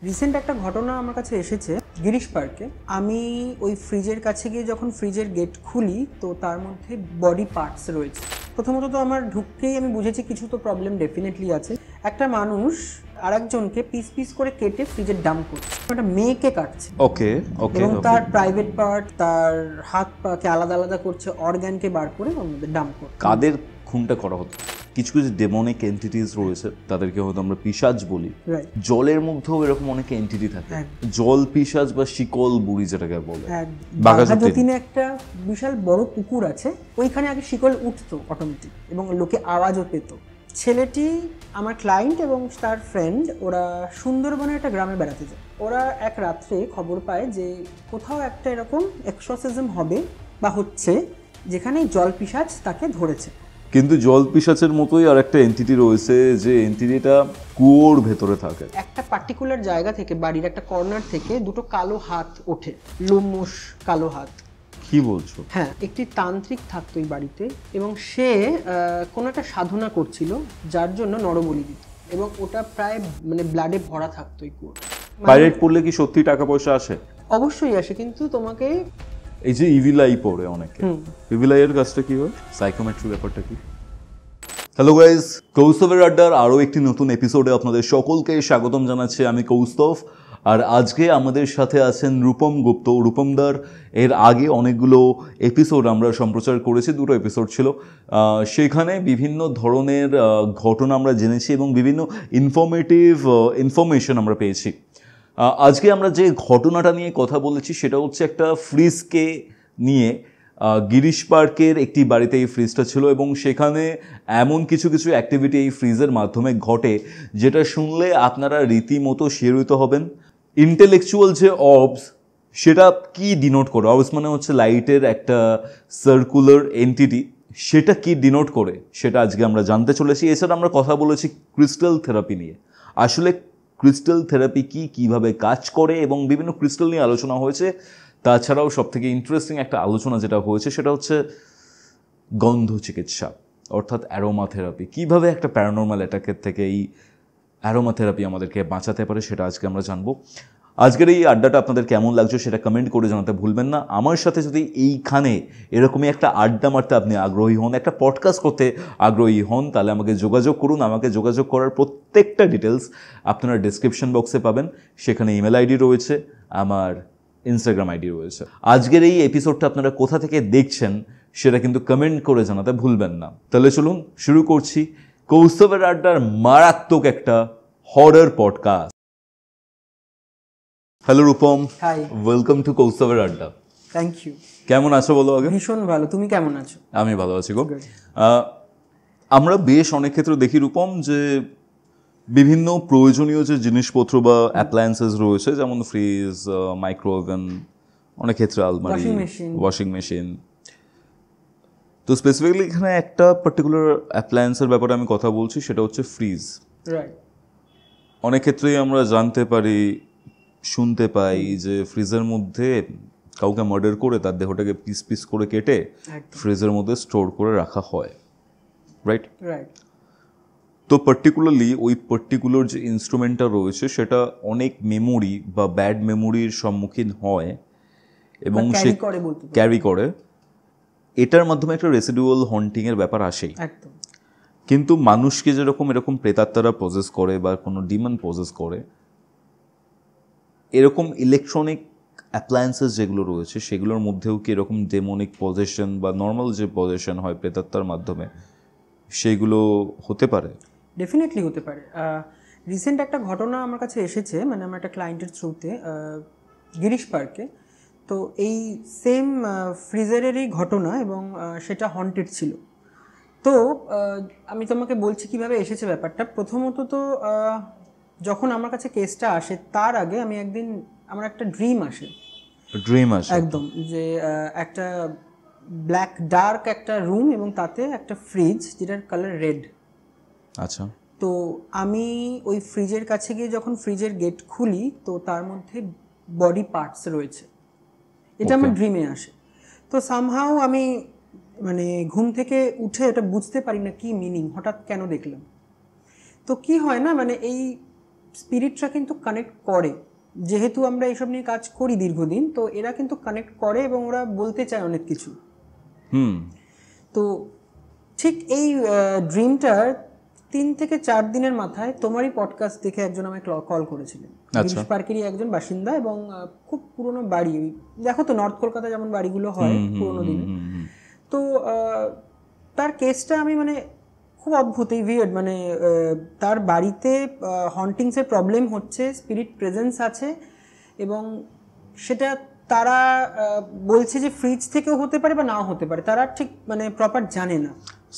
Recent একটা ঘটনা আমার কাছে এসেছে গিরিশ পার্কে। আমি ওই ফ্রিজের কাছে গিয়ে যখন ফ্রিজের গেট খুলি তো তার মধ্যে বডি পার্টস রয়েছে। প্রথমত তো আমার ঢুকতেই আমি বুঝেছি কিছু তো প্রবলেম ডেফিনেটলি আছে। একটা মানুষ আরেকজনকে পিস পিস করে কেটে ফ্রিজের ডাম্প করছে, একটা মেয়েকে কাটছে। ওকে ওকে এবং তার প্রাইভেট পার্ট, তার হাত পাকে আলাদা আলাদা করছে, অর্গানকে বার করে ওর মধ্যে ডাম্প করছে। কাদের খুনটা করা হতো? কিছু কিছু ডেমনিক এন্টিটিস রয়েছে, তাদেরকে হয়তো আমরা পিশাচ বলি। জলের মধ্যেও এরকম অনেক এন্টিটি থাকে, জল পিশাচ বা শিকল বুড়ি যেটাকে বলে। বাঘাযতীনে একটা বিশাল বড় পুকুর আছে, ওইখানে আগে শিকল উঠতো অটোমেটিক এবং লোকে আওয়াজও পেত। ছেলেটি আমার ক্লায়েন্ট এবং তার ফ্রেন্ড, ওরা সুন্দরবনে একটা গ্রামে বেড়াতে যায়। ওরা এক রাত্রে খবর পায় যে কোথাও একটা এরকম এক্সোরসিজম হবে বা হচ্ছে, যেখানে জল পিশাচ তাকে ধরেছে। কিন্তু জল পিশাচের মতোই আর একটা এন্টিটি রয়েছে, যে এন্টিটিটা কুয়োর ভেতরে থাকে। একটা পার্টিকুলার জায়গা থেকে, বাড়ির একটা কর্নার থেকে দুটো কালো হাত ওঠে, লোমশ কালো হাত। কি বলছো? হ্যাঁ, একটি তান্ত্রিক থাকতো এই বাড়িতে এবং সে কোনো একটা সাধনা করছিল যার জন্য নরবলি দিত, এবং ওটা প্রায় ব্লাডে ভরা থাকতো এই কুয়োটা। পাইরেট করলে কি সত্যি টাকা পয়সা আসে? অবশ্যই আসে, কিন্তু তোমাকে এই যে ইভিল আই পড়ে অনেকে, ইভিল আই এর কাজটা কি হয়? সাইকোমেট্রি ব্যাপারটা কি? হ্যালো গাইজ, কৌস্তবের আড্ডার আরও একটি নতুন এপিসোডে আপনাদের সকলকে স্বাগতম জানাচ্ছি। আমি কৌস্তব, আর আজকে আমাদের সাথে আছেন রূপম গুপ্ত। রূপমদার এর আগে অনেকগুলো এপিসোড আমরা সম্প্রচার করেছি, দুটো এপিসোড ছিল, সেখানে বিভিন্ন ধরনের ঘটনা আমরা জেনেছি এবং বিভিন্ন ইনফরমেশন আমরা পেয়েছি। আজকে আমরা যে ঘটনাটা নিয়ে কথা বলেছি সেটা হচ্ছে একটা ফ্রিজকে নিয়ে। গিরিশ পার্কের একটি বাড়িতে এই ফ্রিজটা ছিল এবং সেখানে এমন কিছু কিছু অ্যাক্টিভিটি এই ফ্রিজের মাধ্যমে ঘটে যেটা শুনলে আপনারা রীতিমতো শিহরিত হবেন। ইন্টেলেকচুয়াল যে অবস, সেটা কি ডিনোট করে? অবস মানে হচ্ছে লাইটের একটা সার্কুলার এন্টিটি, সেটা কি ডিনোট করে সেটা আজকে আমরা জানতে চলেছি। এছাড়া আমরা কথা বলেছি ক্রিস্টাল থেরাপি নিয়ে। আসলে ক্রিস্টাল থেরাপি কি, কিভাবে কাজ করে, এবং বিভিন্ন ক্রিস্টাল নিয়ে আলোচনা হয়েছে। তাছাড়াও সবথেকে ইন্টারেস্টিং একটা আলোচনা যেটা হয়েছে সেটা হচ্ছে গন্ধ চিকিৎসা, অর্থাৎ অ্যারোমা থেরাপি। কীভাবে একটা প্যারানর্মাল অ্যাটাকের থেকে এই অ্যারোমা থেরাপি আমাদেরকে বাঁচাতে পারে সেটা আজকে আমরা জানবো। আজকের এই আড্ডাটা আপনাদের কেমন লাগছে সেটা কমেন্ট করে জানাতে ভুলবেন না। আমার সাথে যদি এইখানে এরকমই একটা আড্ডা মারতে আপনি আগ্রহী হন, একটা পডকাস্ট করতে আগ্রহী হন, তাহলে আমাকে যোগাযোগ করুন। আমাকে যোগাযোগ করার প্রত্যেকটা ডিটেলস আপনারা ডিসক্রিপশন বক্সে পাবেন। সেখানে ইমেল আইডি রয়েছে, আমার ইনস্টাগ্রাম আইডি রয়েছে। আজকের এই এপিসোডটা আপনারা কোথা থেকে দেখছেন সেটা কিন্তু কমেন্ট করে জানাতে ভুলবেন না। তাহলে চলুন শুরু করছি কৌস্তবের আড্ডার মারাত্মক একটা horror podcast. Hello Rupam, hi, welcome to কৌস্তবের আড্ডা। Thank you. কেমন আছো বলো আগে? ভীষণ ভালো, তুমি কেমন আছো? আমি ভালো আছি গো। আমরা বেশ অনেক ক্ষেত্রে দেখি রূপম যে বিভিন্ন প্রয়োজনীয় যে জিনিসপত্র বা অ্যাপ্লায়েন্সেস রয়েছে, যেমন ফ্রিজ, মাইক্রোওভেন, অনেক ক্ষেত্রে আলমারি, ওয়াশিং মেশিন। তো স্পেসিফিক্যালি এখানে একটা পার্টিকুলার অ্যাপ্লায়েন্সের ব্যাপারে আমি কথা বলছি, সেটা হচ্ছে ফ্রিজ। অনেক ক্ষেত্রেই আমরা জানতে পারি, শুনতে পাই যে ফ্রিজের মধ্যে কাউকে মার্ডার করে তার দেহটাকে পিস পিস করে কেটে ফ্রিজের মধ্যে স্টোর করে রাখা হয়, রাইট? তো পার্টিকুলারলি ওই পার্টিকুলার যে ইনস্ট্রুমেন্টটা রয়েছে সেটা অনেক মেমোরি বা ব্যাড মেমোরির সম্মুখীন হয় এবং সে ক্যারি করে। এটার মাধ্যমে একটা রেসিডুয়াল হন্টিংয়ের ব্যাপার আসেই। কিন্তু মানুষকে যেরকম এরকম প্রেতাত্মারা পজেস করে বা কোনো ডিমন পজেস করে, এরকম ইলেকট্রনিক অ্যাপ্লায়েন্সেস যেগুলো রয়েছে সেগুলোর মধ্যেও কি এরকম ডেমনিক পজেশন বা নর্মাল যে পজেশন হয় প্রেতাত্মার মাধ্যমে, সেইগুলো হতে পারে? ডেফিনেটলি হতে পারে। রিসেন্ট একটা ঘটনা আমার কাছে এসেছে, আমার একটা ক্লায়েন্টের থ্রুতে গিরিশ পার্কে। তো এই সেম ফ্রিজারেরই ঘটনা এবং সেটা হন্টেড ছিল। তো আমি তোমাকে বলছি কিভাবে এসেছে ব্যাপারটা। প্রথমত তো যখন আমার কাছে কেসটা আসে তার আগে আমি একদিন আমার একটা ড্রিম আসে একদম, যে একটা ব্ল্যাক ডার্ক একটা রুম এবং তাতে একটা ফ্রিজ যেটার কালার রেড। আচ্ছা। তো আমি ওই ফ্রিজের কাছে গিয়ে যখন ফ্রিজের গেট খুলি তো তার মধ্যে বডি পার্টস রয়েছে, এটা আমার ড্রিমে আসে। তো সামহাউ আমি ঘুম থেকে উঠে এটা বুঝতে পারি না কি মিনিং, হঠাৎ কেন দেখলাম। তো কি হয় না, এই স্পিরিটরা কিন্তু কানেক্ট করে, যেহেতু আমরা এইসব নিয়ে কাজ করি দীর্ঘদিন, তো এরা কিন্তু কানেক্ট করে এবং ওরা বলতে চায় অনেক কিছু। তো ঠিক এই ড্রিমটার 3 থেকে 4 দিনের মাথায় তোমারই পডকাস্ট দেখে একজন আমায় কল করেছিলেন, গিরিশ পার্কেরই একজন বাসিন্দা, এবং খুব পুরনো বাড়ি। দেখো তো নর্থ কলকাতা যেমন বাড়িগুলো হয় পুরোনো দিনে। তো তার কেসটা আমি মানে খুব অদ্ভুত, এই উইয়ার্ড, মানে তার বাড়িতে হন্টিংসের প্রবলেম হচ্ছে, স্পিরিট প্রেজেন্স আছে, এবং সেটা তারা বলছে যে ফ্রিজ থেকেও হতে পারে বা নাও হতে পারে, তারা ঠিক মানে প্রপার জানে না,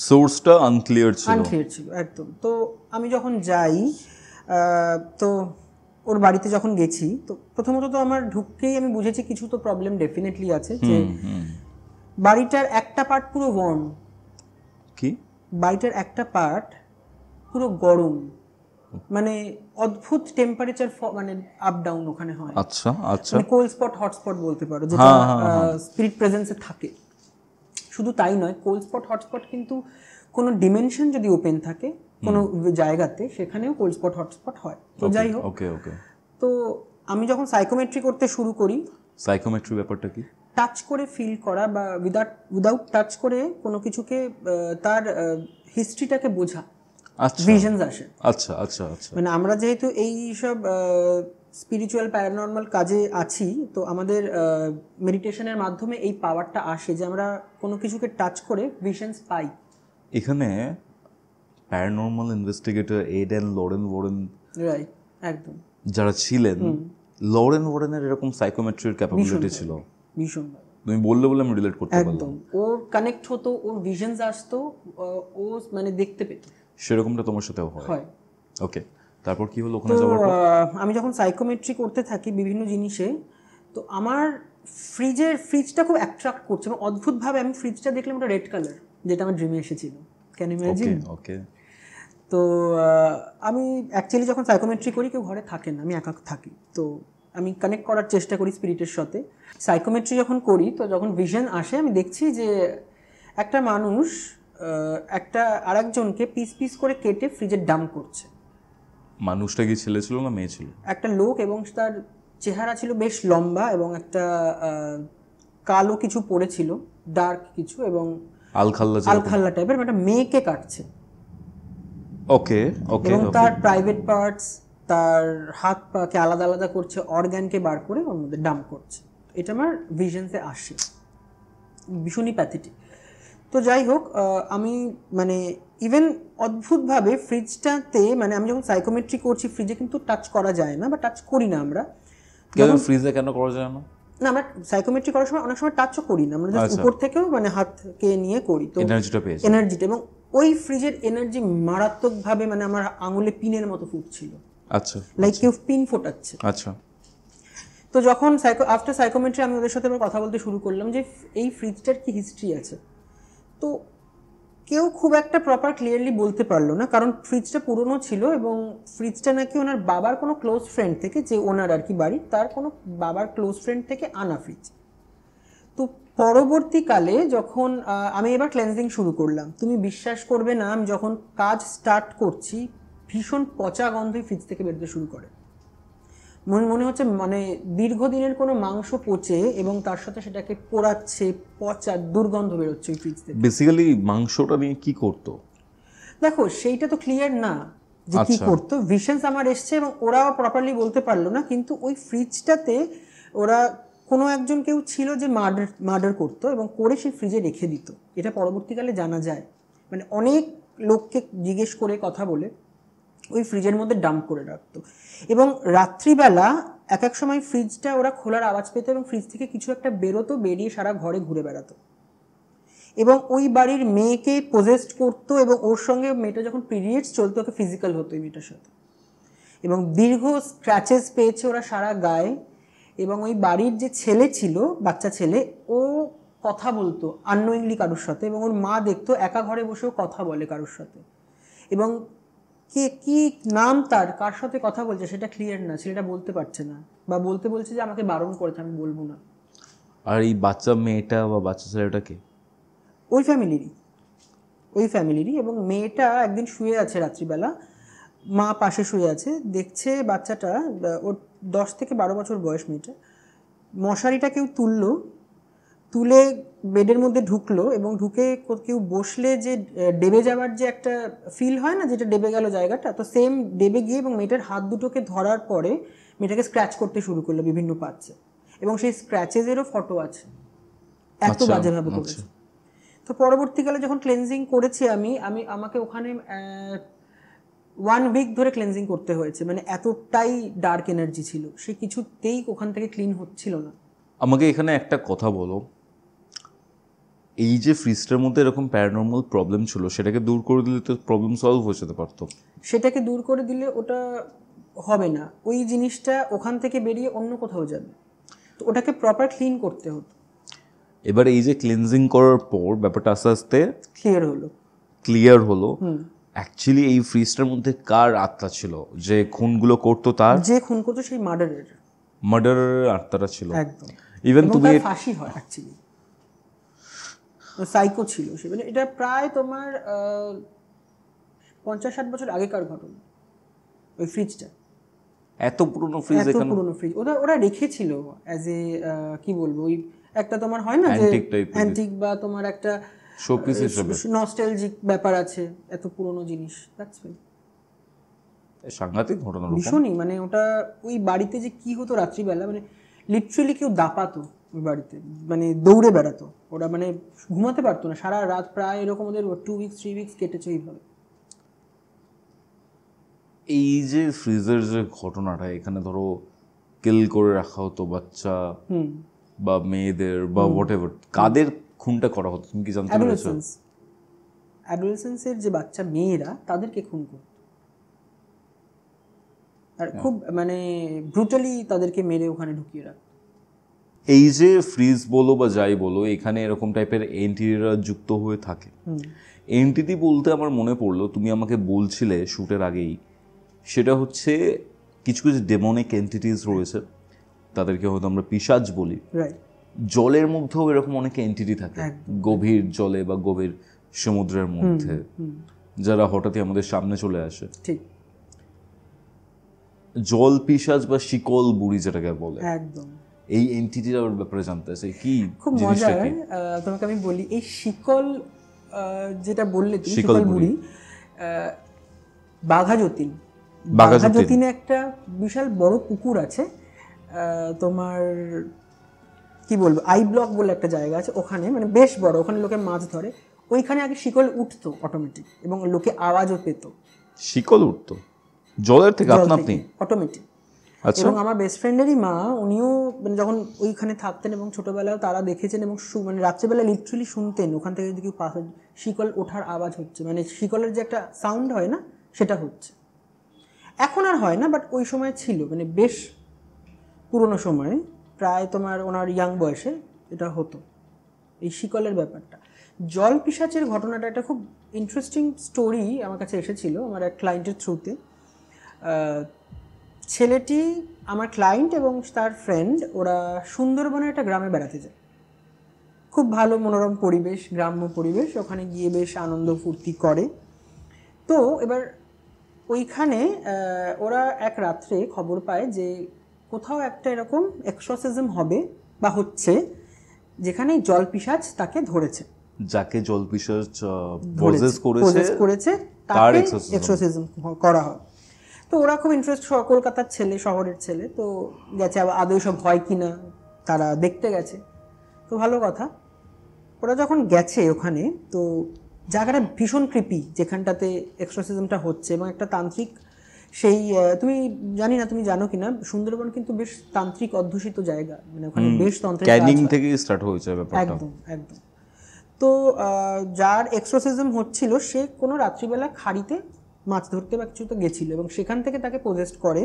সোর্সটা আনক্লিয়ার ছিল একদম। তো আমি যখন যাই, তো ওর বাড়িতে যখন গেছি, তো প্রথমত তো আমার ঢুকতেই আমি বুঝেছি কিছু তো প্রবলেম ডেফিনেটলি আছে, যে বাড়িটার একটা পার্ট পুরো ওয়ার্ম। কি? বাড়িটার একটা পার্ট পুরো গরম, মানে অদ্ভুত টেম্পারেচার, মানে আপ ডাউন ওখানে হয়। আচ্ছা আচ্ছা, মানে কোল্ড স্পট হটস্পট বলতে পারো, যেটা স্পিরিট প্রেজেন্সে থাকে। শুধু তাই নয়, কোল্ড স্পট হটস্পট কিন্তু কোনো ডিমেনশন যদি ওপেন থাকে কোনো জায়গাতে, সেখানেও কোল্ড স্পট হটস্পট হয়। তো যাই হোক, ওকে ওকে। তো আমি যখন সাইকোমেট্রি করতে শুরু করি, সাইকোমেট্রি ব্যাপারটা কি? টাচ করে ফিল করা, বা উইদাউট টাচ করে কোনো কিছুকে তার হিস্ট্রিটাকে বোঝা, ভিশনস আসে। আচ্ছা আচ্ছা আচ্ছা। মানে আমরা যেহেতু এই সব স্পিরিচুয়াল প্যারানর্মাল কাজে আছি, তো আমাদের মেডিটেশনের মাধ্যমে এই পাওয়ারটা আসে যে আমরা কোনো কিছুকে টাচ করে ভিশনস পাই। এখানে paranormal investigator Ed and Lorraine Warren, right, একদম, যারা ছিলেন, লরেন ওয়ারেনের এরকম সাইকোমেট্রির ক্যাপাবিলিটি ছিল ভীষণ। তুমি বললে বলে আমি রিলেট করতে পারলাম। একদম, ওর কানেক্ট হতো, ওর ভিশনস আসতো, ও মানে দেখতে পেত। সেরকমটা তোমার সাথেও হয়? ওকে, তারপর কি হলো ওখানে যাওয়ার পর? আমি যখন সাইকোমেট্রি করতে থাকি বিভিন্ন জিনিসে, তো আমার ফ্রিজটা খুব অ্যাট্রাক্ট করছে, এবং অদ্ভুতভাবে আমি ফ্রিজটা দেখলাম ওটা রেড কালার, যেটা আমার ড্রিমে এসেছিল। Can imagine? ওকে। তো আমি অ্যাকচুয়ালি যখন সাইকোমেট্রি করি কেউ ঘরে থাকে না, আমি একা থাকি, তো আমি কানেক্ট করার চেষ্টা করি স্পিরিটের সাথে। সাইকোমেট্রি যখন করি, তো যখন ভিশন আসে, আমি দেখছি যে একটা মানুষ একটা আরেকজনকে পিস পিস করে কেটে ফ্রিজে ডাম্প করছে। মানুষটা কি ছেলে ছিল না মেয়ে ছিল? একটা লোক, এবং তার চেহারা ছিল বেশ লম্বা, এবং একটা কালো কিছু পড়েছিল, ডার্ক কিছু, এবং আলখাল্লা টাইপের, একটা মেয়েকে কাটছে। ওকে ওকে। এবং তার প্রাইভেট পার্টস, তার হাত পাকে আলাদা আলাদা করছে, অর্গানকে বার করে ওর মধ্যে ডাম্প করছে। এটা আমার ভিশনসে আসে, ভীষণই প্যাথেটিক। তো যাই হোক, আমি মানে ইভেন অদ্ভুতভাবে ফ্রিজটাতে, মানে আমি যখন সাইকোমেট্রি করছি, ফ্রিজে কিন্তু টাচ করা যায় না, বা টাচ করি না আমরা। কেন ফ্রিজে কেন করা যায় না? না, আমরা সাইকোমেট্রি করার সময় অনেক সময় টাচও করি না, আমরা জাস্ট উপর থেকেও মানে হাতকে নিয়ে করি, তো এনার্জিটা, এবং ওই ফ্রিজের এনার্জি মারাত্মকভাবে, মানে আমার আঙুলে পিনের মতো ফুটছিল। আচ্ছা, লাইক কেউ পিন ফোটাচ্ছে। আচ্ছা। তো যখন আফটার সাইকোমেট্রি আমি ওদের সাথে আবার কথা বলতে শুরু করলাম যে এই ফ্রিজটার কি হিস্ট্রি আছে, তো কেউ খুব একটা প্রপার ক্লিয়ারলি বলতে পারলো না, কারণ ফ্রিজটা পুরনো ছিল, এবং ফ্রিজটা নাকি ওনার বাবার কোনো ক্লোজ ফ্রেন্ড থেকে, যে ওনার আর কি বাড়ি, তার কোনো বাবার ক্লোজ ফ্রেন্ড থেকে আনা ফ্রিজ। তো পরবর্তীকালে যখন আমি এবার ক্লেন্সিং শুরু করলাম, তুমি বিশ্বাস করবে না, আমি যখন কাজ স্টার্ট করছি, ভীষণ পচা গন্ধই ফ্রিজ থেকে বেরোতে শুরু করে। মনে হচ্ছে মানে দীর্ঘদিনের কোনো মাংস পচে, এবং তার সাথে সেটাকে পোড়াচ্ছে, পচা দুর্গন্ধ বেরোচ্ছে ওই ফ্রিজ থেকে। বেসিক্যালি মাংসটা নিয়ে কি করতো? দেখো, সেইটা তো ক্লিয়ার না যে কি করতো। ভিশনস আমার এসছে, এবং ওরাও প্রপারলি বলতে পারলো না, কিন্তু ওই ফ্রিজটাতে ওরা কোনো একজন কেউ ছিল যে মার্ডার করতো, এবং করে সেই ফ্রিজে রেখে দিত। এটা পরবর্তীকালে জানা যায়, মানে অনেক লোককে জিজ্ঞেস করে, কথা বলে ওই ফ্রিজের মধ্যে ডাম্প করে রাখতো। এবং রাত্রিবেলা এক এক সময় ফ্রিজটা ওরা খোলার আওয়াজ পেত, এবং ফ্রিজ থেকে কিছু একটা বেরোতো, বেরিয়ে সারা ঘরে ঘুরে বেড়াতো, এবং ওই বাড়ির মেয়েকে পজেস্ট করতো, এবং ওর সঙ্গে মেয়েটা যখন পিরিয়ডস চলতো, ওকে ফিজিক্যাল হতো এই মেয়েটার সাথে, এবং দীর্ঘ স্ক্র্যাচেস পেয়েছে ওরা সারা গায়ে। এবং ওই বাড়ির যে ছেলে ছিল, বাচ্চা ছেলে, ও কথা বলতো আননোয়িংলি কারোর সাথে, এবং ওর মা দেখতো একা ঘরে বসেও কথা বলে কারোর সাথে, এবং কি নাম তার, কার সাথে কথা বলছে সেটা ক্লিয়ার না, ছেলেটা বলতে পারছে না, বা বলছে যে আমাকে বারণ করেছে, আমি বলবো না। আর এই বাচ্চা মেয়েটা বা বাচ্চা ছেলেটাকে ওই ফ্যামিলিরই, এবং মেয়েটা একদিন শুয়ে আছে রাত্রিবেলা, মা পাশে শুয়ে আছে, দেখছে বাচ্চাটা, ওর 10 থেকে 12 বছর বয়স মেয়েটা, মশারিটা কেউ তুলে বেডের মধ্যে ঢুকলো, এবং ঢুকে কেউ বসলে যে ডেবে যাওয়ার যে একটা ফিল হয় না, যেটা ডেবে গেল জায়গাটা, তো সেম ডেবে গিয়ে এবং মেয়েটার হাত দুটোকে ধরার পরে মেয়েটাকে স্ক্র্যাচ করতে শুরু করলো বিভিন্ন পার্টসে, এবং সেই স্ক্র্যাচেসেরও ফটো আছে, এত বাজেভাবে করেছে। তো পরবর্তীকালে যখন ক্লেনজিং করেছি আমাকে ওখানে 1 উইক ধরে ক্লেনজিং করতে হয়েছে, মানে এতটাই ডার্ক এনার্জি ছিল, সে কিছুতেই ওখান থেকে ক্লিন হচ্ছিল না। আমাকে এখানে একটা কথা বলো, এই যে ফ্রিজটার মধ্যে এরকম প্যারানর্মাল প্রবলেম ছিল, সেটাকে দূর করে দিলে তো প্রবলেম সলভ হয়ে যেতে পারতো। সেটাকে দূর করে দিলে ওটা হবে না, ওই জিনিসটা ওখান থেকে বেরিয়ে অন্য কোথাও যাবে, তো ওটাকে প্রপার ক্লিন করতে হতো। এবার এই যে ক্লিনজিং করার পর ব্যাপারটা আস্তে আস্তে ক্লিয়ার হলো। অ্যাকচুয়ালি এই ফ্রিজটার মধ্যে কার আত্মা ছিল? যে খুনগুলো করতো তার, যে খুন করতো সেই মার্ডারের আত্মাটা ছিল। একদম। ইভেন তুমি ফাঁসি হয় অ্যাকচুয়ালি, সাইকো ছিল সে, মানে এটা প্রায় তোমার 50-60 বছর আগেকার ঘটনা। ওই ফ্রিজটা এত পুরনো ফ্রিজ, এখানে পুরনো ফ্রিজ ওরা রেখেছিল অ্যাজ এ কি বলবো, ওই একটা তোমার হয় না যে অ্যান্টিক বা তোমার একটা শোপিস হিসেবে নস্টালজিক ব্যাপার আছে, এত পুরনো জিনিস। দ্যাটস ওয়াই সাংঘাতিক ঘটনা ভীষণই, মানে ওটা ওই বাড়িতে যে কি হতো রাত্রিবেলা, মানে লিটারালি কেউ দাপাতো ওই বাড়িতে, মানে দৌড়ে বেড়াতো ওরা, মানে ঘুমাতে পারতো না সারা রাত, প্রায় এরকম ওদের 2 উইকস 3 উইকস কেটেছে এইভাবে। এই যে ফ্রিজের যে ঘটনাটা, এখানে ধরো কিল করে রাখা হতো বাচ্চা বা মেয়েদের বা হোয়াট এভার, কাদের খুনটা করা হতো তুমি কি জানতে পেরেছো? অ্যাডোলেসেন্সের যে বাচ্চা মেয়েরা, তাদেরকে খুন করতো, আর খুব মানে ব্রুটালি তাদেরকে মেরে ওখানে ঢুকিয়ে রাখতো। এই যে ফ্রিজ বলো বা যাই বলো, এখানে এরকম টাইপের এন্টিটিরা যুক্ত হয়ে থাকে। এন্টিটি বলতে আমার মনে পড়লো, তুমি আমাকে বলছিলে শুটের আগেই, সেটা হচ্ছে কিছু কিছু ডেমনিক এন্টিটিস রয়েছে, তাদেরকে হয়তো আমরা পিশাচ বলি। জলের মধ্যেও এরকম অনেক এন্টিটি থাকে, গভীর জলে বা গভীর সমুদ্রের মধ্যে, যারা হঠাৎই আমাদের সামনে চলে আসে। ঠিক, জল পিশাচ বা শিকল বুড়ি যেটাকে বলে, একদম এই এন্টিটির ব্যাপারে জানতে আছে কি খুব মজার। তোমাকে আমি বলি, এই শিকল যেটা বললে তুমি, শিকল বুড়ি, বাঘাযতীনে একটা বিশাল বড় পুকুর আছে, তোমার কি বলবো, আই ব্লক বলে একটা জায়গা আছে ওখানে, মানে বেশ বড়, ওখানে লোকে মাছ ধরে। ওইখানে আগে শিকল উঠতো অটোমেটিক, এবং লোকে আওয়াজও পেত। শিকল উঠতো জলের থেকে আপনি অটোমেটিক? এবং আমার বেস্ট ফ্রেন্ডেরই মা, উনিও মানে যখন ওইখানে থাকতেন এবং ছোটবেলায় তারা দেখেছেন, এবং মানে রাত্রেবেলা লিটারালি শুনতেন ওখান থেকে যদি কেউ পাশে শিকল ওঠার আওয়াজ হচ্ছে, মানে শিকলের যে একটা সাউন্ড হয় না, সেটা হচ্ছে। এখন আর হয় না, বাট ওই সময় ছিল, মানে বেশ পুরনো সময়ে, প্রায় তোমার ওনার ইয়াং বয়সে এটা হতো, এই শিকলের ব্যাপারটা। জল পিশাচের ঘটনাটা একটা খুব ইন্টারেস্টিং স্টোরি আমার কাছে এসেছিল আমার এক ক্লায়েন্টের থ্রুতে। ছেলেটি, আমার ক্লায়েন্ট এবং তার ফ্রেন্ড, ওরা সুন্দরবনের একটা গ্রামে বেড়াতে যায়। খুব ভালো মনোরম পরিবেশ, গ্রাম্য পরিবেশ, ওখানে গিয়ে বেশ আনন্দ ফুর্তি করে। তো এবার ওইখানে ওরা এক রাত্রে খবর পায় যে কোথাও একটা এরকম এক্সোরসিজম হবে বা হচ্ছে, যেখানে জল পিশাচ তাকে ধরেছে, যাকে জল পিশাচ পজেস করেছে তার এক্সোরসিজম করা হয়। তো ওরা খুব ইন্টারেস্ট, কলকাতার ছেলে, শহরের ছেলে, তো গেছে, আদৌ সব হয় কিনা তারা দেখতে গেছে। তো ভালো কথা, ওরা যখন গেছে ওখানে, তো জায়গাটা ভীষণ ক্রিপি, যেখানটাতে এক্সোরসিজমটা হচ্ছে, এবং একটা তান্ত্রিক, সেই তুমি জানি না তুমি জানো কিনা, সুন্দরবন কিন্তু বেশ তান্ত্রিক অধ্যুষিত জায়গা, মানে ওখানে বেশ তন্ত্রের ক্যানিং থেকে স্টার্ট হয়েছে ব্যাপারটা। একদম একদম। তো যার এক্সোরসিজম হচ্ছিল, সে কোনো রাত্রিবেলা খাড়িতে মাছ ধরতে বা কিছু তো গেছিল, এবং সেখান থেকে তাকে পজেস্ট করে,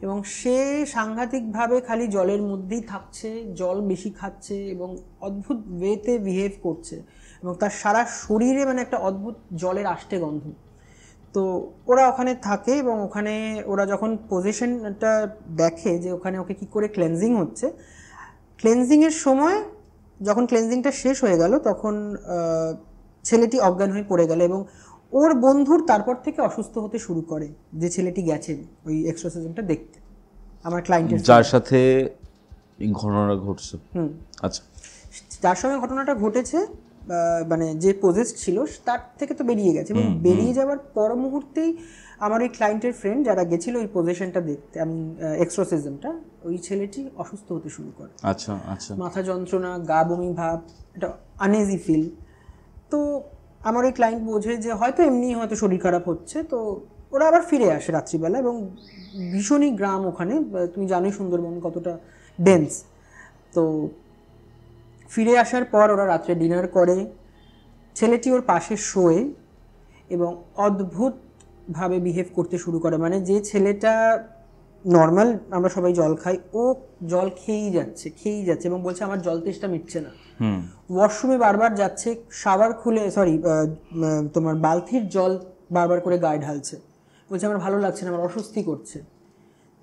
এবং সে সাংঘাতিকভাবে খালি জলের মধ্যেই থাকছে, জল বেশি খাচ্ছে, এবং অদ্ভুত ওয়েতে বিহেভ করছে, এবং তার সারা শরীরে মানে একটা অদ্ভুত জলের আষ্টে গন্ধ। তো ওরা ওখানে থাকে, এবং ওখানে ওরা যখন পজিশনটা দেখে যে ওখানে ওকে কী করে ক্লেনজিং হচ্ছে, ক্লেনজিংয়ের সময় যখন ক্লেনজিংটা শেষ হয়ে গেল, তখন ছেলেটি অজ্ঞান হয়ে পড়ে গেল, এবং ওর বন্ধুর তারপর থেকে অসুস্থ হতে শুরু করে, যে ছেলেটি গেছেন ওই এক্সোরসিজমটা দেখতে, আমার ক্লায়েন্টের যার সাথে এই ঘটনাটা ঘটছে। আচ্ছা, যার সঙ্গে ঘটনাটা ঘটেছে, মানে যে পজেসড ছিল তার থেকে তো বেরিয়ে গেছে, এবং বেরিয়ে যাওয়ার পর মুহূর্তেই আমার ওই ক্লায়েন্টের ফ্রেন্ড যারা গেছিল ওই পজেশনটা দেখতে, আমি এক্সোরসিজমটা, ওই ছেলেটি অসুস্থ হতে শুরু করে। আচ্ছা, আচ্ছা। মাথা যন্ত্রণা, গা বমি ভাব, এটা আনইজি ফিল। তো আমার ওই ক্লায়েন্ট বোঝে যে হয়তো এমনি হয়তো শরীর খারাপ হচ্ছে, তো ওরা আবার ফিরে আসে রাত্রিবেলা, এবং ভীষণই গ্রাম ওখানে, তুমি জানোই সুন্দরবন কতটা ডেন্স। তো ফিরে আসার পর ওরা রাত্রে ডিনার করে, ছেলেটি ওর পাশে শোয়ে এবং অদ্ভুতভাবে বিহেভ করতে শুরু করে। মানে যে ছেলেটা নর্মাল আমরা সবাই জল খাই, ও জল খেয়েই যাচ্ছে এবং বলছে আমার জল তেষ্টা মিটছে না। ওয়াশরুমে বারবার যাচ্ছে, শাওয়ার খুলে তোমার বালতির জল বারবার করে গায়ে ঢালছে, বলছে আমার ভালো লাগছে না, আমার অস্বস্তি করছে।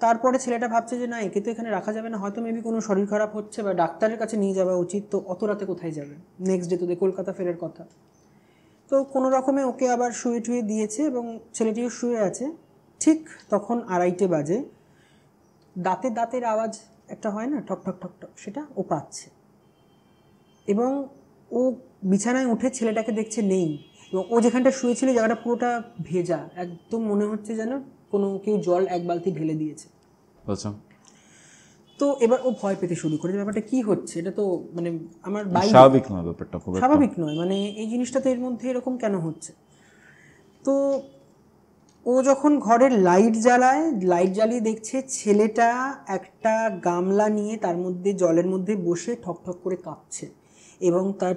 তারপরে ছেলেটা ভাবছে যে না, একে তো এখানে রাখা যাবে না, হয়তো মেবি কোনো শরীর খারাপ হচ্ছে বা ডাক্তারের কাছে নিয়ে যাওয়া উচিত। তো অত রাতে কোথায় যাবে, নেক্সট ডে তো কলকাতা ফেরার কথা। তো কোনো রকমে ওকে আবার শুয়ে টুয়ে দিয়েছে এবং ছেলেটিও শুয়ে আছে। ঠিক তখন 2:30 বাজে, দাঁতের আওয়াজ একটা হয় না, ঠক ঠক ঠক ঠক, সেটা ও পাচ্ছে। এবং ও বিছানায় উঠে ছেলেটাকে দেখছে নেই, এবং ও যেখানটা শুয়েছিল জায়গাটা পুরোটা ভেজা, একদম মনে হচ্ছে যেন কোনো কেউ জল এক বালতি ঢেলে দিয়েছে। আচ্ছা। তো এবার ও ভয় পেতে শুরু করে, ব্যাপারটা কি হচ্ছে, এটা তো মানে আমার স্বাভাবিক নয়, ব্যাপারটা খুব স্বাভাবিক নয়, মানে এই জিনিসটা তো এর মধ্যে এরকম কেন হচ্ছে। তো ও যখন ঘরের লাইট জ্বালিয়ে দেখছে ছেলেটা একটা গামলা নিয়ে তার মধ্যে জলের মধ্যে বসে ঠক ঠক করে কাঁপছে, এবং তার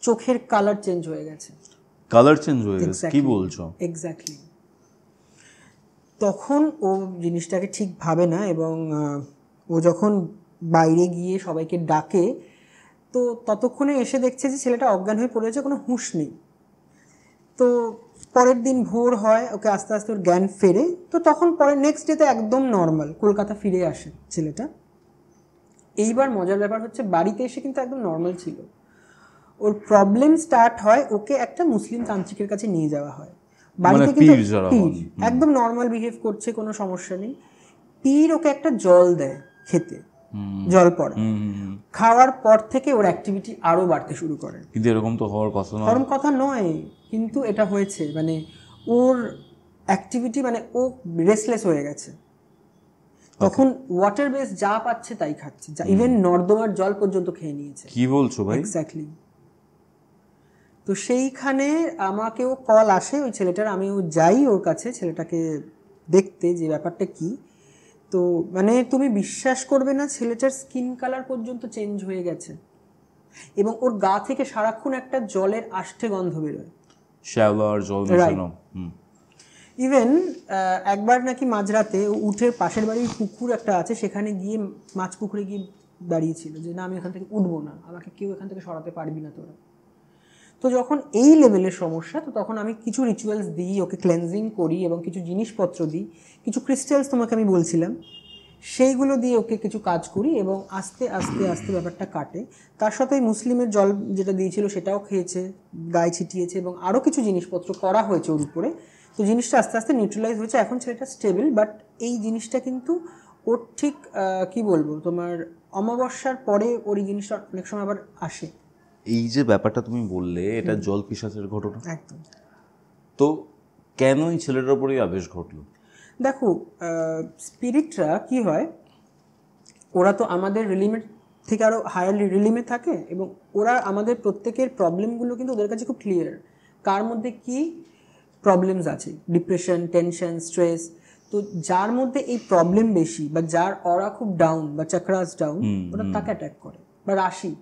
চোখের কালার চেঞ্জ হয়ে গেছে। কি বলছো? এক্স্যাক্টলি। তখন ও জিনিসটাকে ঠিক ভাবে না, এবং ও যখন বাইরে গিয়ে সবাইকে ডাকে, তো ততক্ষণে এসে দেখছে যে ছেলেটা অজ্ঞান হয়ে পড়েছে, কোনো হুঁশ নেই। তো পরের দিন ভোর হয়, ওকে আস্তে আস্তে ওর জ্ঞান ফেরে। তো তখন পরের নেক্সট ডেতে একদম নর্মাল কলকাতা ফিরে আসে ছেলেটা। এইবার মজার ব্যাপার হচ্ছে বাড়িতে এসে কিন্তু একদম নর্মাল ছিল। ওর প্রবলেম স্টার্ট হয়, ওকে একটা মুসলিম তান্ত্রিকের কাছে নিয়ে যাওয়া হয়। বাড়িতে কিন্তু একদম নর্মাল বিহেভ করছে, কোনো সমস্যা নেই। পীর ওকে একটা জল দেয় খেতে, জল পড়া। খাওয়ার পর থেকে ওর অ্যাক্টিভিটি আরো বাড়তে শুরু করে। কিন্তু এরকম তো হওয়ার কথা নয়, কিন্তু এটা হয়েছে। মানে ওর অ্যাক্টিভিটি, মানে ও রেসলেস হয়ে গেছে। তখন ওয়াটার বেস যা পাচ্ছে তাই খাচ্ছে, ইভেন নর্দমার জল পর্যন্ত খেয়ে নিয়েছে। কি বলছো ভাই? এক্স্যাক্টলি। তো সেইখানে আমাকেও কল আসে ওই ছেলেটার, আমিও যাই ওর কাছে ছেলেটাকে দেখতে যে ব্যাপারটা কি। তো মানে তুমি বিশ্বাস করবে না, ছেলেটার স্কিন কালার পর্যন্ত চেঞ্জ হয়ে গেছে, এবং ওর গা থেকে সারাক্ষণ একটা জলের আষ্টে গন্ধ বেরোয়, শ্যাওলার জল মেশানো। ইভেন একবার নাকি মাঝরাতে উঠে পাশের বাড়ির পুকুর একটা আছে, সেখানে গিয়ে মাছ পুকুরে গিয়ে দাঁড়িয়েছিল যে না, আমি এখান থেকে উঠবো না, আমাকে কেউ এখান থেকে সরাতে পারবি না তোরা। তো যখন এই লেভেলের সমস্যা, তো তখন আমি কিছু রিচুয়ালস দিই, ওকে ক্লেনজিং করি এবং কিছু জিনিসপত্র দিই, কিছু ক্রিস্টালস তোমাকে আমি বলছিলাম, সেইগুলো দিয়ে ওকে কিছু কাজ করি, এবং আস্তে আস্তে আস্তে ব্যাপারটা কাটে। তার সাথে মুসলিমের জল যেটা দিয়েছিল সেটাও খেয়েছে, গায়ে ছিটিয়েছে, এবং আরও কিছু জিনিসপত্র করা হয়েছে ওর উপরে। তো জিনিসটা আস্তে আস্তে নিউট্রালাইজ হয়েছে, এখন ছেলেটা স্টেবল। বাট এই জিনিসটা কিন্তু ওর ঠিক কি বলবো, তোমার অমাবস্যার পরে ওর এই জিনিসটা অনেক সময় আবার আসে। এই যে ব্যাপারটা তুমি বললে, এটা জল পিশাচের ঘটনা। একদম। তো কেন এই ছেলেটার উপরেই আবেশ ঘটলো? দেখো, স্পিরিটরা কি হয়, ওরা তো আমাদের রিলিমেট থেকে আরও হায়ার রিলিমে থাকে, এবং ওরা আমাদের প্রত্যেকের প্রবলেমগুলো কিন্তু ওদের কাছে খুব ক্লিয়ার, কার মধ্যে কি প্রবলেমস আছে, ডিপ্রেশন, টেনশন, স্ট্রেস। তো যার মধ্যে এই প্রবলেম বেশি, বা যার অরা খুব ডাউন বা চাকরাস ডাউন, ওরা তাকে অ্যাটাক করে, বা রাশি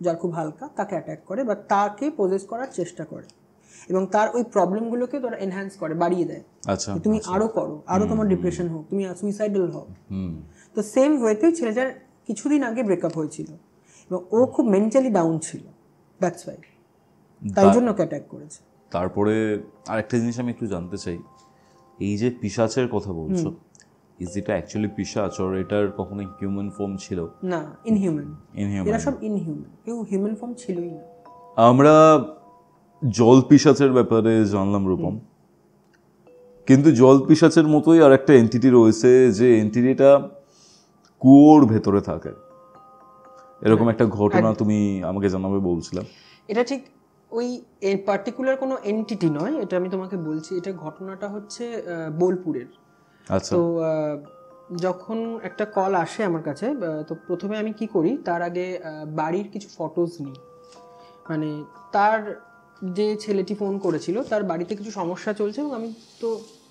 যার খুব হালকা তাকে অ্যাটাক করে, বা তাকে পজেস করার চেষ্টা করে, এবং তার ওই প্রবলেমগুলোকে তোরা এনহ্যান্স করে, বাড়িয়ে দেয়। আচ্ছা, তুমি আরো করো, আরো তোমার ডিপ্রেশন হোক, তুমি সুইসাইডাল হও। তো সেম ওয়েতেই ছেলেটার কিছুদিন আগে ব্রেকআপ হয়েছিল, এবং ও খুব মেন্টালি ডাউন ছিল, দ্যাটস ওয়াই, তাই জন্য ওকে অ্যাটাক করেছে। তারপরে আরেকটা জিনিস আমি একটু জানতে চাই, এই যে পিশাচের কথা বলছো, ইজ এটা অ্যাকচুয়ালি পিশাচ, আর এটার কখনো হিউম্যান ফর্ম ছিল? না, ইনহিউম্যান। এরা সব ইনহিউম্যান, কেউ হিউম্যান ফর্ম ছিলই না। আমরা জল পিশাচের ব্যাপারে জানলাম রূপম, কিন্তু জল পিশাচের মতোই আর একটা এন্টিটি রয়েছে, যে এন্টিটিটা কুয়োর ভেতরে থাকে, এরকম একটা ঘটনা তুমি আমাকে জানাবে বলছিলাম। এটা ঠিক ওই পার্টিকুলার কোনো এন্টিটি নয়, এটা আমি তোমাকে বলছি। এটা ঘটনাটা হচ্ছে বোলপুরের। আচ্ছা। তো যখন একটা কল আসে আমার কাছে, তো প্রথমে আমি কি করি, তার আগে বাড়ির কিছু ফটোজ নিই। মানে তার যে ছেলেটি ফোন করেছিল তার বাড়িতে কিছু সমস্যা চলছে, এবং আমি তো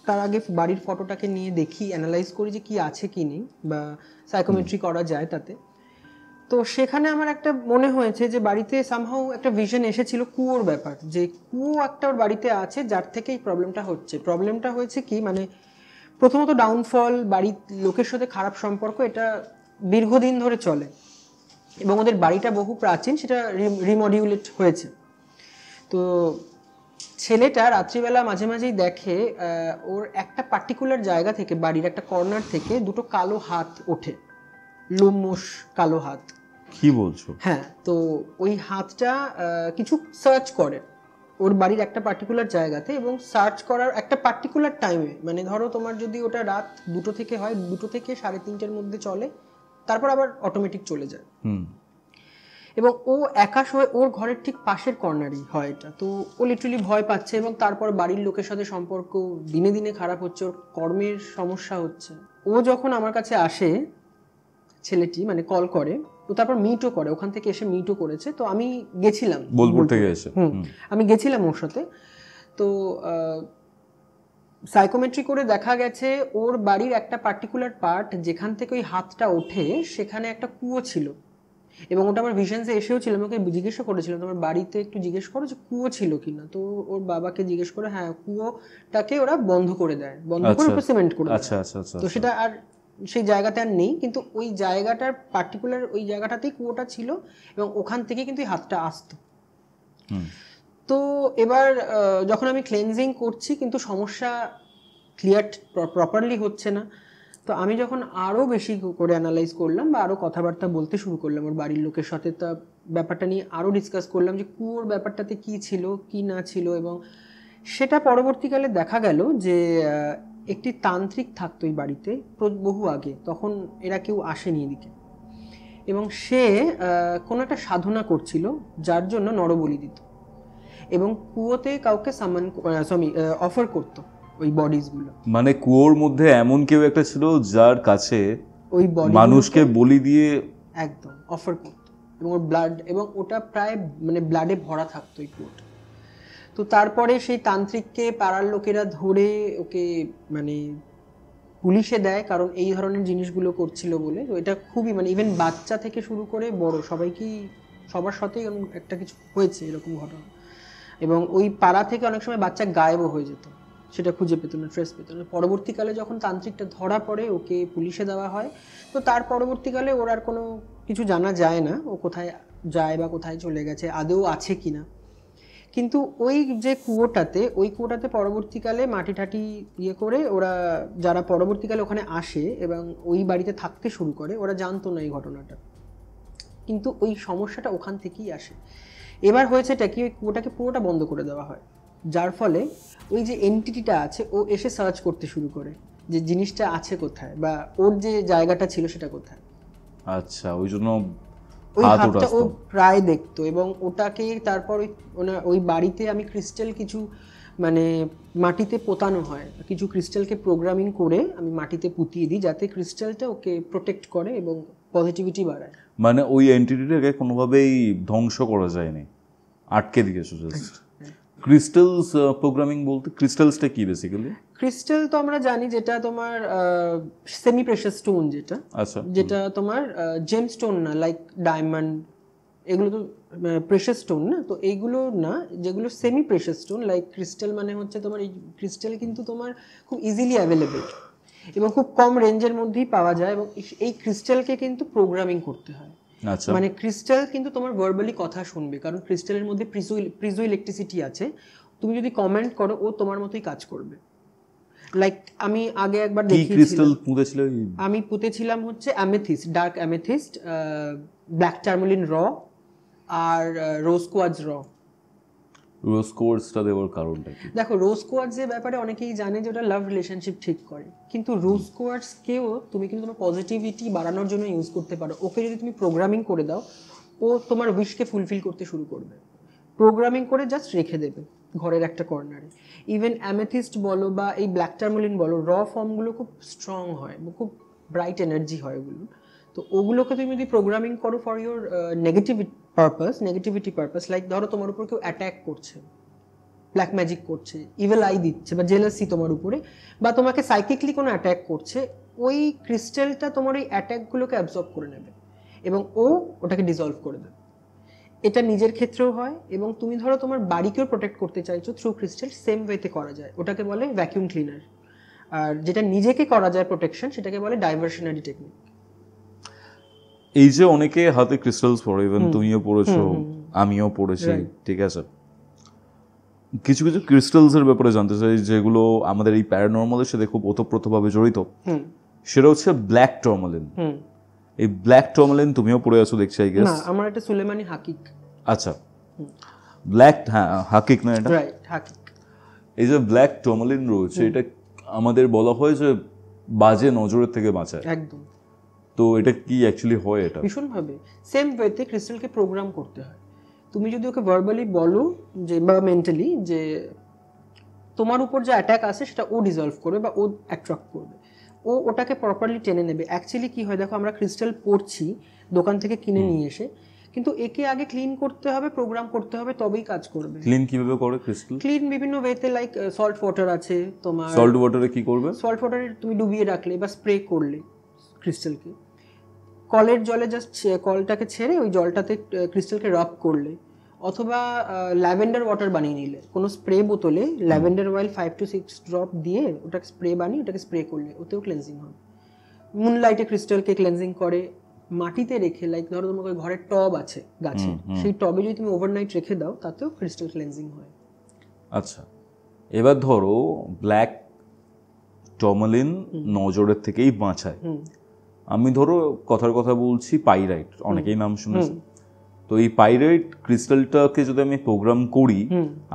তার আগে বাড়ির ফটোটাকে নিয়ে দেখি, অ্যানালাইজ করি যে কি আছে কি নেই, বা সাইকোমেট্রি করা যায় তাতে। তো সেখানে আমার একটা মনে হয়েছে যে বাড়িতে সামহাউ একটা ভিশন এসেছিল কুয়োর ব্যাপার, যে কুয়ো একটা ওর বাড়িতে আছে যার থেকে এই প্রবলেমটা হচ্ছে। প্রবলেমটা হয়েছে কি, মানে প্রথমত ডাউনফল, বাড়ির লোকের সাথে খারাপ সম্পর্ক, এটা দীর্ঘদিন ধরে চলে, এবং ওদের বাড়িটা বহু প্রাচীন, সেটা রিমডিউলেট হয়েছে। তো ছেলেটা রাত্রিবেলা মাঝে মাঝেই দেখে ওর একটা পার্টিকুলার জায়গা থেকে, বাড়ির একটা কর্নার থেকে দুটো কালো হাত ওঠে, লোমশ কালো হাত। কি বলছো? হ্যাঁ, তো ওই হাতটা কিছু সার্চ করে ওর বাড়ির একটা পার্টিকুলার জায়গাতে, এবং সার্চ করার একটা পার্টিকুলার টাইমে, মানে ধরো তোমার যদি ওটা রাত 2টো থেকে হয়, 2টো থেকে 3:30-এর মধ্যে চলে, তারপর আবার অটোমেটিক চলে যায়। এবং ও একা শোয় ওর ঘরের ঠিক পাশের কর্নারই হয় এটা। তো ও লিটারালি ভয় পাচ্ছে, এবং তারপর বাড়ির লোকের সাথে সম্পর্ক দিনে দিনে খারাপ হচ্ছে, ওর কর্মের সমস্যা হচ্ছে। ও যখন আমার কাছে আসে, ছেলেটি মানে কল করে, তো তারপর মিটও করে, ওখান থেকে এসে মিটও করেছে। তো আমি গেছিলাম বোলপুর থেকে এসে। আমি গেছিলাম ওর সাথে। তো সাইকোমেট্রি করে দেখা গেছে ওর বাড়ির একটা পার্টিকুলার পার্ট যেখান থেকে ওই হাতটা ওঠে, সেখানে একটা কুয়ো ছিল, এবং ওটা আমার ভিশনসে এসেও ছিল। আমাকে জিজ্ঞেসও করেছিলাম তোমার বাড়িতে একটু জিজ্ঞেস করো যে কুয়ো ছিল কিনা। তো ওর বাবাকে জিজ্ঞেস করে, হ্যাঁ, কুয়োটাকে ওরা বন্ধ করে দেয়, বন্ধ করে সিমেন্ট করে। আচ্ছা আচ্ছা আচ্ছা। তো সেটা আর সেই জায়গাতে আর নেই, কিন্তু ওই জায়গাটার পার্টিকুলার ওই জায়গাটাতেই কুয়োটা ছিল, এবং ওখান থেকে কিন্তু এই হাতটা আসতো। তো এবার যখন আমি ক্লেনজিং করছি, কিন্তু সমস্যা ক্লিয়ার প্রপারলি হচ্ছে না। তো আমি যখন আরও বেশি করে অ্যানালাইজ করলাম, বা আরও কথাবার্তা বলতে শুরু করলাম ওর বাড়ির লোকের সাথে, তা ব্যাপারটা নিয়ে আরও ডিসকাস করলাম যে কুয়োর ব্যাপারটাতে কি ছিল কি না ছিল। এবং সেটা পরবর্তীকালে দেখা গেল যে একটি তান্ত্রিক থাকতো এই বাড়িতে বহু আগে, তখন এরা কেউ আসেনি এদিকে, এবং সে কোনো একটা সাধনা করছিল যার জন্য নরবলি দিত, এবং কুয়োতে কাউকে অফার করতো ওই বডিজগুলো। মানে কুয়োর মধ্যে এমন কেউ একটা ছিল যার কাছে ওই মানুষকে বলি দিয়ে একদম অফার করতো, এবং ওর ব্লাড, এবং ওটা প্রায় মানে ব্লাডে ভরা থাকতো এই কুয়োটা। তো তারপরে সেই তান্ত্রিককে পাড়ার লোকেরা ধরে ওকে মানে পুলিশে দেয়, কারণ এই ধরনের জিনিসগুলো করছিল বলে। তো এটা খুবই মানে ইভেন বাচ্চা থেকে শুরু করে বড় সবাইকেই, সবার সাথেই একটা কিছু হয়েছে এরকম ঘটনা। এবং ওই পাড়া থেকে অনেক সময় বাচ্চা গায়েবও হয়ে যেত, সেটা খুঁজে পেত না, ট্রেস পেত না। পরবর্তীকালে যখন তান্ত্রিকটা ধরা পড়ে, ওকে পুলিশে দেওয়া হয়। তো তার পরবর্তীকালে ওর আর কোনো কিছু জানা যায় না, ও কোথায় যায় বা কোথায় চলে গেছে, আদৌ আছে কিনা। কিন্তু ওই যে কুয়োটাতে পরবর্তীকালে মাটি ঠাটি ইয়ে করে ওরা, যারা পরবর্তীকালে ওখানে আসে এবং ওই বাড়িতে থাকতে শুরু করে, ওরা জানতো না এই ঘটনাটা, কিন্তু ওই সমস্যাটা ওখান থেকেই আসে। এবার হয়েছে এটা কি, ওই কুয়োটাকে পুরোটা বন্ধ করে দেওয়া হয়, যার ফলে ওই যে এন্টিটিটা আছে ও এসে সার্চ করতে শুরু করে যে জিনিসটা আছে কোথায়, বা ওর যে জায়গাটা ছিল সেটা কোথায়। আচ্ছা, ওই জন্য ওই হাতটা ও প্রায় দেখতো, এবং ওটাকে তারপর ওই বাড়িতে আমি ক্রিস্টাল কিছু মানে মাটিতে পোতানো হয়, কিছু ক্রিস্টালকে প্রোগ্রামিং করে আমি মাটিতে পুঁতিয়ে দিই, যাতে ক্রিস্টালটা ওকে প্রোটেক্ট করে এবং পজিটিভিটি বাড়ায়। মানে ওই এন্টিটিটাকে কোনোভাবেই ধ্বংস করা যায়নি, আটকে দিয়েছো জাস্ট। ক্রিস্টালস প্রোগ্রামিং বলতে ক্রিস্টালসটা কি বেসিক্যালি? ক্রিস্টাল তো আমরা জানি যেটা তোমার সেমি প্রেশাস স্টোন, যেটা আচ্ছা, যেটা তোমার জেম স্টোন না, লাইক ডায়মন্ড, এগুলো তো প্রেশাস স্টোন না। তো এইগুলো না, যেগুলো semi precious stone like crystal, মানে হচ্ছে তোমার এই ক্রিস্টাল কিন্তু তোমার খুব ইজিলি অ্যাভেলেবেল এবং খুব কম রেঞ্জের মধ্যেই পাওয়া যায়, এবং এই ক্রিস্টালকে কিন্তু প্রোগ্রামিং করতে হয়। আচ্ছা, মানে ক্রিস্টাল কিন্তু তোমার ভার্বালি কথা শুনবে, কারণ ক্রিস্টালের মধ্যে প্রিজো ইলেকট্রিসিটি আছে। তুমি যদি কমেন্ট করো, ও তোমার মতোই কাজ করবে। লাইক আমি আগে একবার দেখিয়েছিলাম, আমি পুঁতেছিলাম হচ্ছে অ্যামেথিস্ট, ডার্ক অ্যামেথিস্ট, ব্ল্যাক টার্মোলিন র, আর রোজ কোয়ার্টজ র। রোজ কোয়ার্টসটা দেওয়ার কারণটা কি? দেখো, রোজ কোয়ার্টসের ব্যাপারে অনেকেই জানে যে ওটা লাভ রিলেশনশিপ ঠিক করে, কিন্তু রোজ কোয়ার্টসকেও তুমি কিন্তু তোমার পজিটিভিটি বাড়ানোর জন্য ইউজ করতে পারো। ওকে যদি তুমি প্রোগ্রামিং করে দাও, ও তোমার উইশকে ফুলফিল করতে শুরু করবে। প্রোগ্রামিং করে জাস্ট রেখে দেবে ঘরের একটা কর্নারে। ইভেন অ্যামেথিস্ট বলো বা এই ব্ল্যাক টার্মোলিন বলো, র ফর্মগুলো খুব স্ট্রং হয়, খুব ব্রাইট এনার্জি হয় ওগুলো। তো ওগুলোকে তুমি যদি প্রোগ্রামিং করো for your negativity purpose, like ধরো তোমার উপর কেউ অ্যাট্যাক করছে, ব্ল্যাক ম্যাজিক করছে, ইভিল আই দিচ্ছে, বা জেলাসি তোমার উপরে, বা তোমাকে সাইকিকলি কোনো অ্যাট্যাক করছে, ওই ক্রিস্টালটা তোমার এই অ্যাট্যাকগুলোকে অ্যাবজর্ব করে নেবে এবং ওটাকে ডিসলভ করে দেবে। এটা নিজের ক্ষেত্রেও হয়, এবং তুমি ধরো তোমার বাড়িকেও প্রোটেক্ট করতে চাইছো থ্রু ক্রিস্টাল, সেম ওয়েতে করা যায়। ওটাকে বলে ভ্যাকিউম ক্লিনার। আর যেটা নিজেকে করা যায় প্রোটেকশন, সেটাকে বলে ডাইভার্সনারি টেকনিক। এই যে অনেকে হাতে ক্রিস্টালস পরে, ইভেন তুমিও পড়েছো, আমিও পড়েছি, ঠিক আছে, কিছু কিছু ক্রিস্টালস এর ব্যাপারে জানতে চাই যেগুলো আমাদের এই প্যারানর্মালের সাথে খুব ওতপ্রোতভাবে জড়িত। সেটা হচ্ছে ব্ল্যাক টর্মালিন। এই ব্ল্যাক টর্মালিন তুমিও পড়ে আছো দেখছি, আই গেস। না, আমার এটা সুলেমানি হাকিক। আচ্ছা, ব্ল্যাক, হ্যাঁ, হাকিক না এটা? রাইট, হাকিক। এই যে ব্ল্যাক টর্মালিন রয়েছে, এটা আমাদের বলা হয় যে বাজে নজরের থেকে বাঁচায়। একদম। তো এটা কি অ্যাকচুয়ালি হয়? এটা ভীষণভাবে সেম ওয়েতে ক্রিস্টালকে প্রোগ্রাম করতে হয়। তুমি যদি ওকে ভার্বালি বলো যে, বা মেন্টালি, যে তোমার উপর যে অ্যাটাক আছে সেটা ও ডিসলভ করবে বা ও অ্যাট্রাক্ট করবে, ওটাকে প্রপারলি টেনে নেবে। অ্যাকচুয়ালি কি হয় দেখো, আমরা ক্রিস্টাল পড়ছি দোকান থেকে কিনে নিয়ে এসে, কিন্তু একে আগে ক্লিন করতে হবে, প্রোগ্রাম করতে হবে, তবেই কাজ করবে। ক্লিন কিভাবে করে ক্রিস্টাল? ক্লিন বিভিন্ন ওয়েতে, লাইক সল্ট ওয়াটার আছে তোমার। সল্ট ওয়াটারে কি করবে? সল্ট ওয়াটারে তুমি ডুবিয়ে রাখলে বা স্প্রে করলে ক্রিস্টালকে, কলের জলে জাস্ট কলটাকে ছেড়ে ওই জলটাতে ক্রিস্টালকে রাব করলে, অথবা ল্যাভেন্ডার ওয়াটার বানিয়ে নিলে, কোনো স্প্রে বোতলে ল্যাভেন্ডার অয়েল 5 to 6 ড্রপ দিয়ে ওটাকে স্প্রে বানিয়ে ওটাকে স্প্রে করলে ওতেও ক্লেন্সিং হবে। মুনলাইটে ক্রিস্টালকে ক্লেন্সিং করে। মাটিতে রেখে, লাইক ধরো তোমার ঘরের টব আছে গাছে, সেই টবে যদি তুমি ওভারনাইট রেখে দাও, তাতেও ক্রিস্টাল ক্লেন্সিং হয়। আচ্ছা, এবার ধরো ব্ল্যাক টর্মালিন নজরের থেকেই বাঁচায়। আমি ধরো কথার কথা বলছি পাইরাইট, অনেকেই নাম শুনেছে। তো এই পাইরাইট ক্রিস্টালটাকে যদি আমি প্রোগ্রাম করি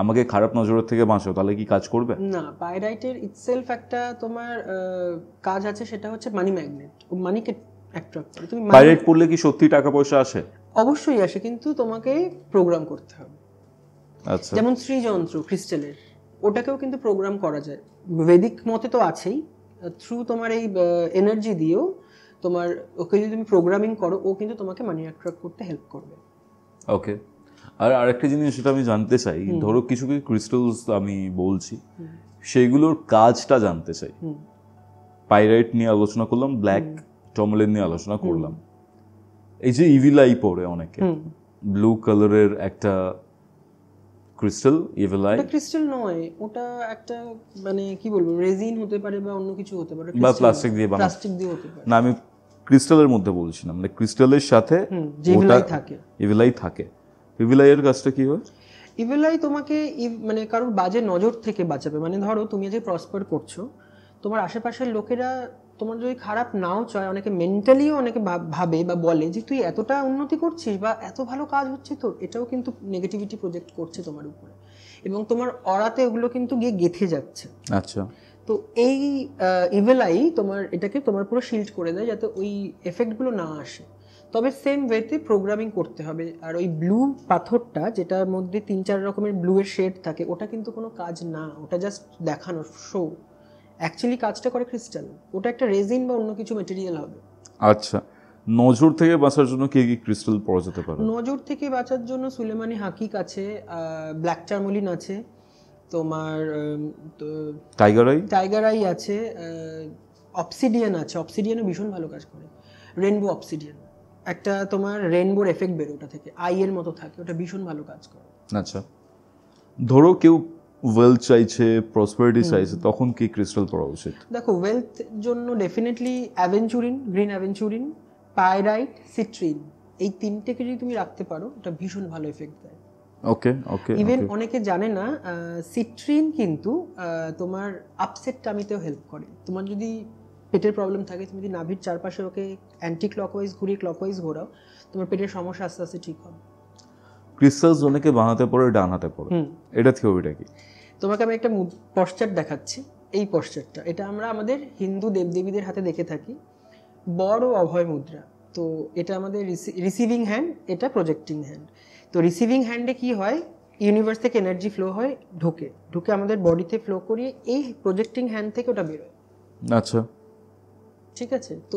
আমাকে খারাপ নজরের থেকে বাঁচাও, তাহলে কি কাজ করবে? না, পাইরাইটের ইটসেলফ একটা তোমার কাজ আছে, সেটা হচ্ছে মানি ম্যাগনেট। ও মানিকে অ্যাট্রাক্ট করে। তুমি পাইরাইট পড়লে কি সত্যি টাকা পয়সা আসে? অবশ্যই আসে, কিন্তু তোমাকে প্রোগ্রাম করতে হবে। আচ্ছা, যেমন শ্রীযন্ত্র ক্রিস্টালের, ওটাকেও কিন্তু প্রোগ্রাম করা যায়। বৈদিক মতে তো আছেই, থ্রু তোমার এই এনার্জি দিয়েও তোমার ওকে যদি তুমি প্রোগ্রামিং করো, ও কিন্তু তোমাকে মানি অ্যাট্রাক্ট করতে হেল্প করবে। ওকে। আর আরেকটা জিনিস যেটা আমি জানতে চাই, ধরো কিছু কিছু ক্রিস্টালস আমি বলছি, সেইগুলোর কাজটা জানতে চাই। পাইরাইট নিয়ে আলোচনা করলাম, ব্ল্যাক টর্মালিন নিয়ে আলোচনা করলাম। এই যে ইভিল আই পড়ে অনেকে, ব্লু কালারের একটা ক্রিস্টাল, ইভিল আই। ক্রিস্টাল নয়, ওটা একটা মানে কি বলবো, রেজিন হতে পারে বা অন্য কিছু হতে পারে, বা প্লাস্টিক দিয়ে বানানো, প্লাস্টিক দিয়ে হতে পারে। না, আমি ক্রিস্টালের মধ্যে বলছি না, মানে ক্রিস্টালের সাথে ইভিলাই থাকে। ইভিলাই থাকে। ইভিলাই এর কাজটা কি হয়? ইভিলাই তোমাকে মানে কারোর বাজে নজর থেকে বাঁচাবে। মানে ধরো তুমি যে প্রসপার করছো, তোমার আশেপাশের লোকেরা তোমার যদি খারাপ নাও চায়, অনেকে মেন্টালিও অনেকে ভাবে বা বলে যে তুই এতটা উন্নতি করছিস বা এত ভালো কাজ হচ্ছে তোর, এটাও কিন্তু নেগেটিভিটি প্রজেক্ট করছে তোমার উপরে, এবং তোমার অরাতে ওগুলো কিন্তু গিয়ে গেঁথে যাচ্ছে। আচ্ছা, তো এই ইভিলাই তোমার এটাকে তোমার পুরো শিল্ড করে দেয় যাতে ওই এফেক্টগুলো না আসে। তবে সেম ওয়েতে প্রোগ্রামিং করতে হবে। আর ওই ব্লু পাথরটা, যেটার মধ্যে 3-4 রকমের ব্লু এর শেড থাকে, ওটা কিন্তু কোনো কাজ না, ওটা জাস্ট দেখানোর শো। অ্যাকচুয়ালি কাজটা করে ক্রিস্টাল, ওটা একটা রেজিন বা অন্য কিছু ম্যাটেরিয়াল হবে। আচ্ছা, নজর থেকে বাঁচার জন্য কি কি ক্রিস্টাল পাওয়া যেতে পারে? নজর থেকে বাঁচার জন্য সুলেমানি হাকিক আছে, ব্ল্যাক টার্মোলিন আছে, তোমার টাইগার আই আছে, অবসিডিয়ান আছে। অবসিডিয়ানও ভীষণ ভালো কাজ করে। রেনবো অবসিডিয়ান, একটা তোমার রেনবোর এফেক্ট বেরো ওটা থেকে, আই এর মতো থাকে, ওটা ভীষণ ভালো কাজ করে। আচ্ছা, ধরো কেউ ওয়েলথ চাইছে, প্রসপারিটি চাইছে, তখন কি ক্রিস্টাল পড়া উচিত? দেখো, ওয়েলথ জন্য definitely aventurine, green aventurine, pyrite, citrine, এই তিনটেকে যদি তুমি রাখতে পারো, এটা ভীষণ ভালো এফেক্ট দেয়। ওকে ওকে। ইভেন অনেকে জানে না, সিট্রিন কিন্তু তোমার আপসেট টামিতেও হেল্প করে। তোমার যদি পেটের প্রবলেম থাকে, তুমি যদি নাভির চারপাশে ওকে অ্যান্টি ক্লকওয়াইজ ঘুরিয়ে ক্লকওয়াইজ ঘোরাও, তোমার পেটের সমস্যা আস্তে আস্তে ঠিক হবে। ক্রিস্টাল জোনেকে বাঁ হাতে পড়ে ডান হাতে পড়ে, এটা থিওরিটা কি? তোমাকে আমি একটা পশ্চাৎ দেখাচ্ছি। এই পশ্চাৎটা এটা আমরা আমাদের হিন্দু দেবদেবীদের হাতে দেখে থাকি, বড় অভয় মুদ্রা। তো এটা আমাদের রিসিভিং হ্যান্ড, এটা প্রজেক্টিং হ্যান্ড। তো রিসিভিং হ্যান্ডে কি হয়, ইউনিভার্স থেকে এনার্জি ফ্লো হয়, ঢুকে আমাদের বডিতে ফ্লো করিয়ে এই প্রজেক্টিং হ্যান্ড থেকে ওটা বেরোয়। আচ্ছা, ঠিক আছে। তো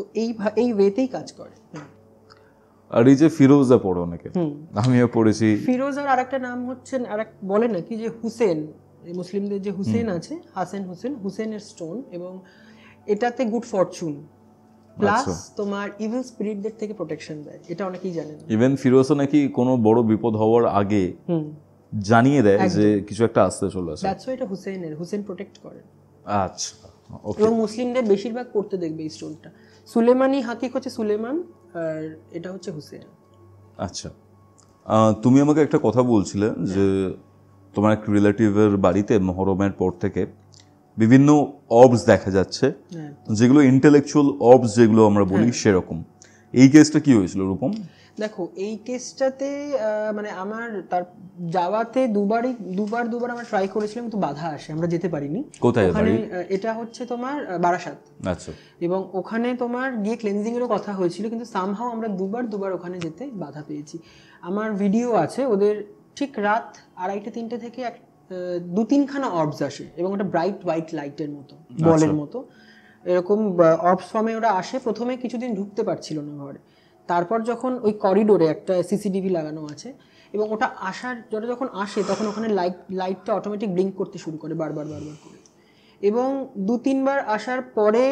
এই ওয়েতেই কাজ করে। আর এই যে ফিরোজা পড়ো অনেকে, আমিও পড়েছি। ফিরোজার আরেকটা নাম হচ্ছে, বলে নাকি যে হুসেন, মুসলিমদের যে হুসেন আছে, হুসেনের স্টোন, এবং এটাতে গুড ফরচুন প্লাস তোমার ইভিল স্পিরিটদের থেকে প্রোটেকশন দেয়, এটা অনেকেই জানেন। ইভেন ফিরোজা নাকি কোনো বড় বিপদ হওয়ার আগে জানিয়ে দেয় যে কিছু একটা আসতে চলেছে। দ্যাটস ওয়াই এটা হুসেন প্রোটেক্ট করেন। আচ্ছা, ওকে। এবং মুসলিমদের বেশিরভাগ করতে দেখবে এই স্টোনটা। সুলেমানি হাকিক হচ্ছে সুলেমান, আর এটা হচ্ছে হুসেন। আচ্ছা, তুমি আমাকে একটা কথা বলছিলে যে তোমার এক রিলেটিভের বাড়িতে মহরমের পর থেকে বিভিন্ন অর্বস দেখা যাচ্ছে, যেগুলো ইন্টেলেকচুয়াল অর্বস যেগুলো আমরা বলি সেরকম। এই কেসটা কি হয়েছিল রূপম? দেখো, এই কেসটাতে মানে আমার তার যাওয়াতে দুবার আমরা ট্রাই করেছিলাম, কিন্তু বাধা আসে, আমরা যেতে পারিনি। কোথায় বাড়ি? এটা হচ্ছে তোমার বারাসাত। আচ্ছা। এবং ওখানে তোমার গিয়ে ক্লেনজিং এরও কথা হয়েছিল, কিন্তু সামহাও আমরা দুবার ওখানে যেতে বাধা পেয়েছি। আমার ভিডিও আছে, ওদের ঠিক রাত 2:30-3টে থেকে 2-3খানা অর্বস আসে, এবং ওটা ব্রাইট হোয়াইট লাইটের মতো, বলের মতো এরকম অর্বস ফর্মে ওরা আসে। প্রথমে কিছুদিন ঢুকতে পারছিল না ঘরে, তারপর যখন ওই করিডোরে একটা সিসিটিভি লাগানো আছে, এবং ওটা যখন আসে তখন ওখানে লাইটটা অটোমেটিক ব্লিঙ্ক করতে শুরু করে বারবার করে, এবং 2-3বার আসার পরে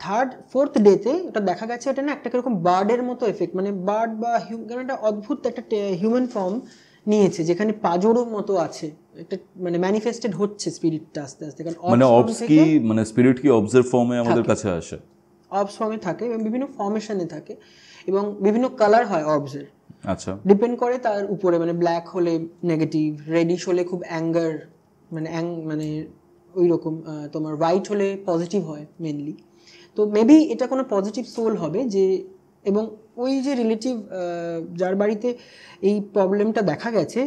3rd-4th ডেতে ওটা দেখা গেছে এটা না একটা কিরকম বার্ডের মতো এফেক্ট, মানে বার্ড বা একটা অদ্ভুত একটা হিউম্যান ফর্ম নিয়েছে, যেখানে পাজরের মতো আছে একটা, মানে ম্যানিফেস্টেড হচ্ছে স্পিরিটটা আস্তে আস্তে। কারণ মানে অবস কি, মানে স্পিরিট কি অবজার্ভ ফর্মে আমাদের কাছে আসে? অবস ফর্মে থাকে এবং বিভিন্ন ফর্মেশনে থাকে, এবং বিভিন্ন কালার হয় অবসের। আচ্ছা, ডিপেন্ড করে তার উপরে, মানে ব্ল্যাক হলে নেগেটিভ, রেডিশ হলে খুব অ্যাঙ্গার, মানে ওই রকম, তোমার হোয়াইট হলে পজিটিভ হয় মেনলি। তো মেবি এটা কোনো পজিটিভ সোল হবে যে, এবং ওই যে রিলেটিভ যার বাড়িতে এই প্রবলেমটা দেখা গেছে,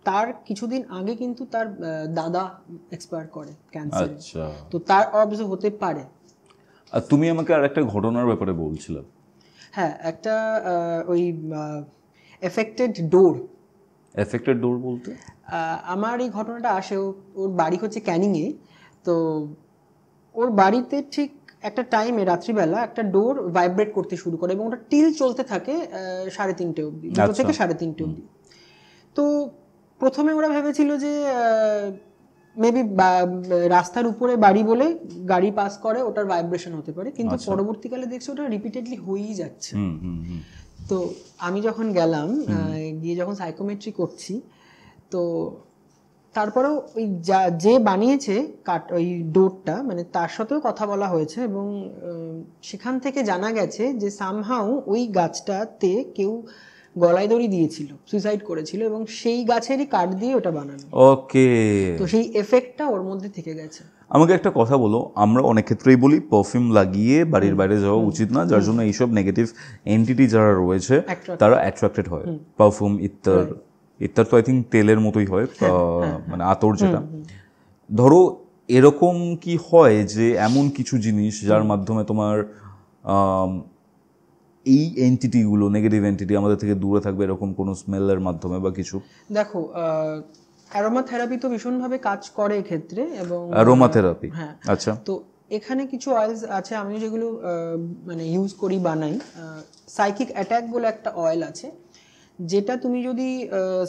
তার কিছুদিন আগে কিন্তু তার দাদা এক্সপায়ার করে ক্যান্সার। আচ্ছা, তো তার অবজার্ভ হতে পারে। আর তুমি আমাকে আর একটা ঘটনার ব্যাপারে বলছিলে। হ্যাঁ, একটা ওই এফেক্টেড ডোর বলতে আমার এই ঘটনাটা আসে, ওর বাড়ি হচ্ছে ক্যানিংয়ে। তো ওর বাড়িতে ঠিক একটা টাইমে রাত্রিবেলা একটা ডোর ভাইব্রেট করতে শুরু করে, এবং ওটা টিল চলতে থাকে 3:30 অবধি, 2 থেকে 3:30 অবধি। তো প্রথমে ওরা ভেবেছিল যে মেবি রাস্তার উপরে বাড়ি বলে গাড়ি পাস করে ওটার ভাইব্রেশন হতে পারে, কিন্তু পরবর্তীকালে দেখছি ওটা রিপিটেডলি হয়েই যাচ্ছে। তো আমি যখন গেলাম, গিয়ে যখন সাইকোমেট্রি করছি, তো তারপরেও ওই যে বানিয়েছে ওই ডোরটা, মানে তার সাথেও কথা বলা হয়েছে, এবং সেখান থেকে জানা গেছে যে সামহাউ ওই গাছটাতে কেউ গলায় দড়ি দিয়েছিল, সুইসাইড করেছিল, এবং সেই গাছেরই কাঠ দিয়ে ওটা বানানো। ওকে, তো সেই এফেক্টটা ওর মধ্যে থেকে গেছে। আমাকে একটা কথা বলো, আমরা অনেক ক্ষেত্রেই বলি পারফিউম লাগিয়ে বাড়ির বাইরে যাওয়া উচিত না, যার জন্য এইসব নেগেটিভ এন্টিটি যারা রয়েছে তারা অ্যাট্রাক্টেড হয়। পারফিউম, ইত্তর তো আই থিঙ্ক তেলের মতোই হয়, মানে আতর যেটা। ধরো এরকম কি হয় যে এমন কিছু জিনিস যার মাধ্যমে তোমার এই এন্টিটিগুলো, নেগেটিভ এন্টিটি আমাদের থেকে দূরে থাকবে, এরকম কোনো স্মেলের মাধ্যমে বা কিছু? দেখো, অ্যারোমা থেরাপি তো ভীষণভাবে কাজ করে এক্ষেত্রে, এবং অ্যারোমা থেরাপি, হ্যাঁ। আচ্ছা, তো এখানে কিছু অয়েলস আছে আমি যেগুলো মানে ইউজ করি, বানাই। সাইকিক অ্যাটাক বলে একটা অয়েল আছে, যেটা তুমি যদি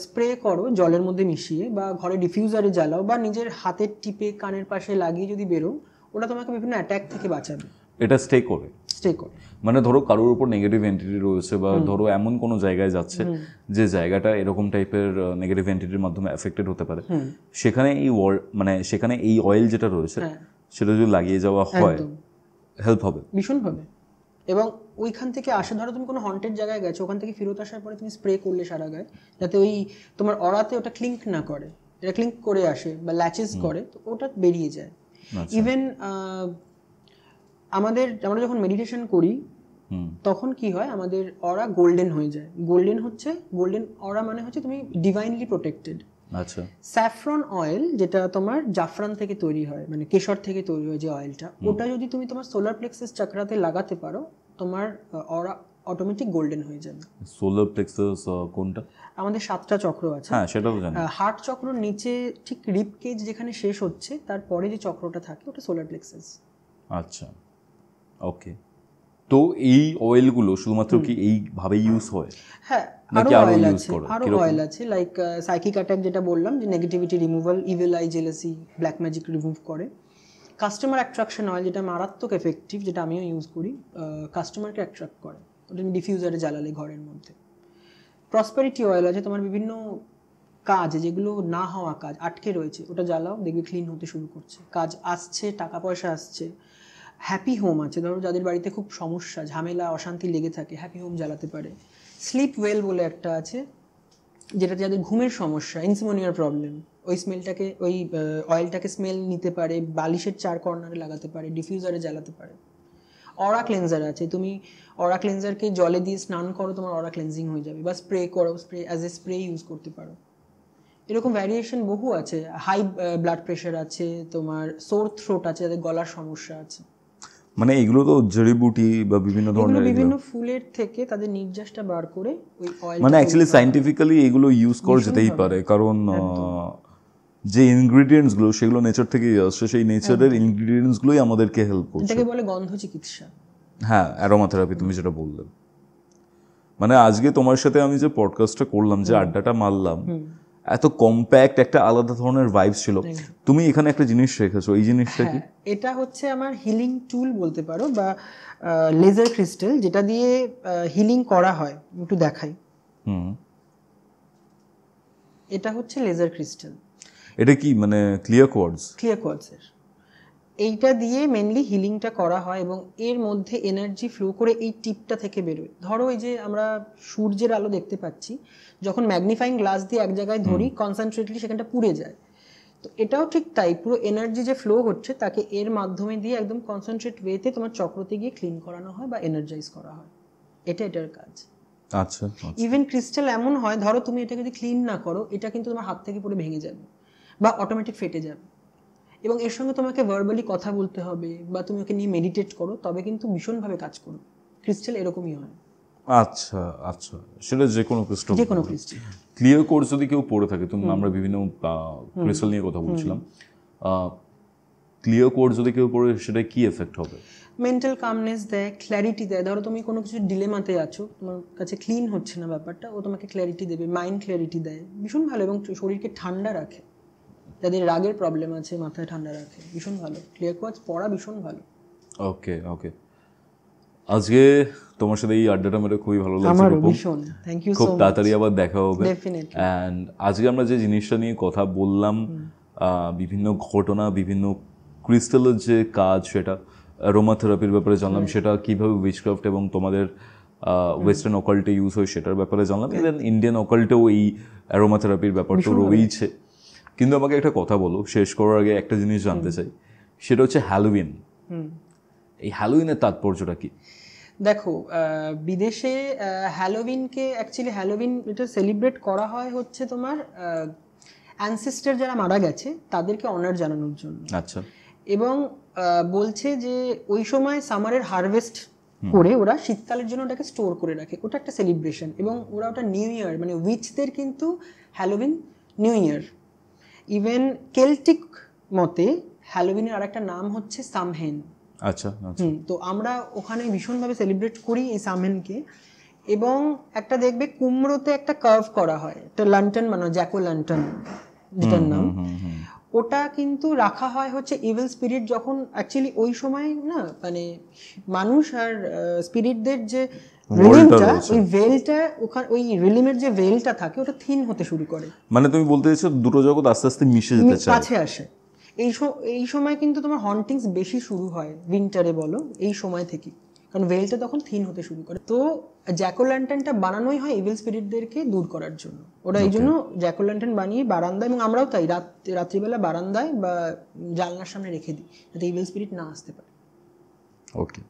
স্প্রে করো জলের মধ্যে মিশিয়ে, বা ঘরে ডিফিউজারে জ্বালাও, বা নিজের হাতের টিপে কানের পাশে লাগিয়ে যদি বেরো, ওটা তোমাকে বিভিন্ন অ্যাটাক থেকে বাঁচাবে। এটা স্টে করে। মানে ধরো কারোর উপর নেগেটিভ এন্টিটি রয়েছে, বা ধরো এমন কোনো জায়গায় যাচ্ছে যে জায়গাটা এরকম টাইপের নেগেটিভ এন্টিটির মাধ্যমে এফেক্টেড হতে পারে, সেখানে এই অয়েল যেটা রয়েছে সেটা যদি লাগিয়ে যাওয়া হয় হেল্প হবে ভীষণভাবে। এবং ওইখান থেকে আসে, ধরো তুমি কোনো হন্টেড জায়গায় গেছো, ওখান থেকে ফেরত আসার পরে তুমি স্প্রে করলে সারা গায়ে, যাতে ওই তোমার অরাতে ওটা ক্লিঙ্ক না করে, এটা ক্লিঙ্ক করে আসে বা ল্যাচেস করে, তো ওটা বেরিয়ে যায়। ইভেন আমরা যখন মেডিটেশন করি, তখন কি হয়, আমাদের অরা গোল্ডেন হয়ে যায়। গোল্ডেন অরা মানে হচ্ছে তুমি ডিভাইনলি প্রোটেক্টেড। আচ্ছা। স্যাফরন অয়েল যেটা তোমার জাফরান থেকে তৈরি হয়, মানে কেশর থেকে তৈরি হয় যে অয়েলটা, ওটা যদি তুমি তোমার সোলার প্লেক্সাস চাকরাতে লাগাতে পারো, তোমার অরা অটোমেটিক গোল্ডেন হয়ে যাবে। সোলার প্লেক্সাস কোনটা? আমাদের 7টা চক্র আছে। হ্যাঁ, সেটা তো জানি। হার্ট চক্রর নিচে ঠিক রিব কেজ যেখানে শেষ হচ্ছে, তারপরে যে চক্রটা থাকে ওটা সোলার প্লেক্সাস। আচ্ছা, ওকে। তো এই অয়েলগুলো শুধুমাত্র কি এইভাবে ইউজ হয়? হ্যাঁ, নাকি আরো আরো অয়েল ইউজ আছে, করে? আরো অয়েল আছে, লাইক সাইকিক অ্যাটাক যেটা বললাম, যে negativity removal, evil I, jealousy, black magic remove করে। কাস্টমার অ্যাট্রাকশন অয়েল যেটা মারাত্মক এফেক্টিভ, যেটা আমিও ইউজ করি, কাস্টমারকে অ্যাট্রাক্ট করে, ওটা ডিফিউজারে জ্বালালে ঘরের মধ্যে। প্রসপারিটি অয়েল আছে তোমার বিভিন্ন কাজ যেগুলো না হওয়া কাজ আটকে রয়েছে, ওটা জ্বালাও, দেখবে ক্লিন হতে শুরু করছে, কাজ আসছে, টাকা পয়সা আসছে। হ্যাপি হোম আছে, ধরো যাদের বাড়িতে খুব সমস্যা, ঝামেলা, অশান্তি লেগে থাকে, হ্যাপি হোম জ্বালাতে পারে। স্লিপ ওয়েল বলে একটা আছে, যেটা যাদের ঘুমের সমস্যা, ইনসমনিয়ার প্রবলেম, ওই স্মেলটাকে, ওই অয়েলটাকে স্মেল নিতে পারে, বালিশের 4 কর্নারে লাগাতে পারে, ডিফিউজারে জ্বালাতে পারে। অরা ক্লেনজার আছে, তুমি অরা ক্লেনজারকে জলে দিয়ে স্নান করো, তোমার অরা ক্লেনজিং হয়ে যাবে, বা স্প্রে করো, অ্যাজ এ স্প্রে ইউজ করতে পারো। এরকম ভ্যারিয়েশন বহু আছে। হাই ব্লাড প্রেশার আছে, তোমার সোর থ্রোট আছে, যাদের গলার সমস্যা আছে। মানে এগুলো তো জড়িবুটি বা বিভিন্ন ধরনের, বিভিন্ন ফুলের থেকে তাদের নির্যাসটা বার করে ওই অয়েল, মানে অ্যাকচুয়ালি সায়েন্টিফিক্যালি এগুলো ইউজ করা যেতেই পারে, কারণ যে ইনগ্রিডিয়েন্টস গুলো সেগুলো নেচার থেকেই আসছে, সেই নেচারের ইনগ্রিডিয়েন্টস গুলোই আমাদেরকে হেল্প করছে। এটাকে বলে গন্ধ চিকিৎসা। হ্যাঁ, অ্যারোমা থেরাপি তুমি যেটা বললে। মানে আজকে তোমার সাথে আমি যে পডকাস্টটা করলাম, যে আড্ডাটা মারলাম, এত কম্প্যাক্ট একটা আলাদা ধরনের ভাইবস ছিল। তুমি এখানে একটা জিনিস রেখেছো, এই জিনিসটা কি? এটা হচ্ছে আমার হিলিং টুল বলতে পারো, বা লেজার ক্রিস্টাল, যেটা দিয়ে হিলিং করা হয়। একটু দেখাই। এটা হচ্ছে লেজার ক্রিস্টাল। এটা কি মানে ক্লিয়ার কোয়ার্টজ? ক্লিয়ার কোয়ার্টজের। এইটা দিয়ে মেনলি হিলিংটা করা হয়, এবং এর মধ্যে এনার্জি ফ্লো করে এই টিপটা থেকে বেরোয়। ধরো এই যে আমরা সূর্যের আলো দেখতে পাচ্ছি, যখন ম্যাগনিফাইং গ্লাস দিয়ে এক জায়গায় ধরি, কনসেন্ট্রেটলি সেখানটা পুড়ে যায়। তো এটাও ঠিক তাই, পুরো এনার্জি যে ফ্লো হচ্ছে তাকে এর মাধ্যমে দিয়ে একদম কনসেন্ট্রেট ওয়েতে তোমার চক্রতে গিয়ে ক্লিন করানো হয় বা এনার্জাইজ করা হয়। এটার কাজ। আচ্ছা। ইভেন ক্রিস্টাল এমন হয়, ধরো তুমি এটা যদি ক্লিন না করো, এটা কিন্তু তোমার হাত থেকে পুরো ভেঙে যাবে বা অটোমেটিক ফেটে যাবে, এবং এর সঙ্গে তোমাকে ভার্বালি কথা বলতে হবে, বা তুমি ওকে নিয়ে মেডিটেট করো, তবে কিন্তু ভীষণভাবে কাজ করবে। ক্রিস্টাল এরকমই হয়। আচ্ছা আচ্ছা, সেটা যে কোনো ক্রিস্টাল, যে কোনো ক্রিস্টাল। ক্লিয়ার কোর্স যদি কেউ পড়ে থাকে, তুমি আমরা বিভিন্ন ক্রিস্টাল নিয়ে কথা বলছিলাম, ক্লিয়ার কোর্স যদি কেউ পড়ে, সেটা কি এফেক্ট হবে? মেন্টাল কামনেস দেয়, ক্ল্যারিটি দেয়। ধরো তুমি কোনো কিছু ডিলেমাতে আছো, তোমার কাছে ক্লিন হচ্ছে না ব্যাপারটা, ও তোমাকে ক্ল্যারিটি দেবে, মাইন্ড ক্ল্যারিটি দেয়, ভীষণ ভালো। এবং শরীরকে ঠান্ডা রাখে, যাদের রাগের প্রবলেম আছে মাথায় ঠান্ডা রাখে, ভীষণ ভালো। ক্লিয়ার কোয়ার্টজ পড়া ভীষণ ভালো। ওকে ওকে, আজকে তোমার সাথে এই আড্ডাটা মেরে খুবই ভালো লাগছে। আমারও ভীষণ, থ্যাংক ইউ সো মাচ। খুব তাড়াতাড়ি আবার দেখা হবে। ডেফিনেটলি। অ্যান্ড আজকে আমরা যে জিনিসটা নিয়ে কথা বললাম, বিভিন্ন ঘটনা, বিভিন্ন ক্রিস্টালের যে কাজ, সেটা অ্যারোমা থেরাপির ব্যাপারে জানলাম, সেটা কিভাবে উইচক্রাফট এবং তোমাদের ওয়েস্টার্ন অকাল্টে ইউজ হয় সেটার ব্যাপারে জানলাম। ইভেন ইন্ডিয়ান অকাল্টেও এই অ্যারোমা থেরাপির ব্যাপারটা রয়েছে। কিন্তু আমাকে একটা কথা বলো, শেষ করার আগে একটা জিনিস জানতে চাই, সেটা হচ্ছে হ্যালোউইন। এই হ্যালোউইনের তাৎপর্যটা কি? দেখো, বিদেশে হ্যালোউইনকে অ্যাকচুয়ালি হ্যালোউইন এটা সেলিব্রেট করা হয় হচ্ছে তোমার অ্যানসেস্টার যারা মারা গেছে তাদেরকে অনার জানানোর জন্য। আচ্ছা। এবং বলছে যে ওই সময় সামারের হারভেস্ট করে ওরা শীতকালের জন্য ওটাকে স্টোর করে রাখে, ওটা একটা সেলিব্রেশন। এবং ওরা ওটা নিউ ইয়ার, মানে উইচদের কিন্তু Halloween new year. Even Celtic মতে হ্যালোউইনের আর একটা নাম হচ্ছে সামহেন। আচ্ছা আচ্ছা। তো আমরা ওখানে ভীষণভাবে সেলিব্রেট করি এই সামহেনকে। এবং একটা দেখবে কুমড়োতে একটা কার্ভ করা হয়, একটা ল্যান্টার্ন, মানে জ্যাকো ল্যান্টার্ন যেটার নাম, ওটা কিন্তু রাখা হয় হচ্ছে ইভিল স্পিরিট যখন অ্যাকচুয়ালি ওই সময় না, মানে মানুষ আর স্পিরিটদের যে রিলিমটা, ওই ভেলটা ওখানে, ওই রিলিমের যে ভেলটা থাকে ওটা থিন হতে শুরু করে। মানে তুমি বলতে চাইছো দুটো জগৎ আস্তে আস্তে মিশে যেতে চায়, কাছে আসে। এই সময় কিন্তু তোমার হন্টিংস বেশি শুরু হয়, উইন্টারে বলো, এই সময় থেকে, কারণ ভেলটা তখন থিন হতে শুরু করে। তো জ্যাকো ল্যান্টার্নটা বানানোই হয় ইভিল স্পিরিটদেরকে দূর করার জন্য। ওরা এই জন্য জ্যাকো ল্যান্টার্ন বানিয়ে বারান্দায়, এবং আমরাও তাই রাত্রিবেলা বারান্দায় বা জানলার সামনে রেখে দিই, যাতে ইভিল স্পিরিট না আসতে পারে। ওকে,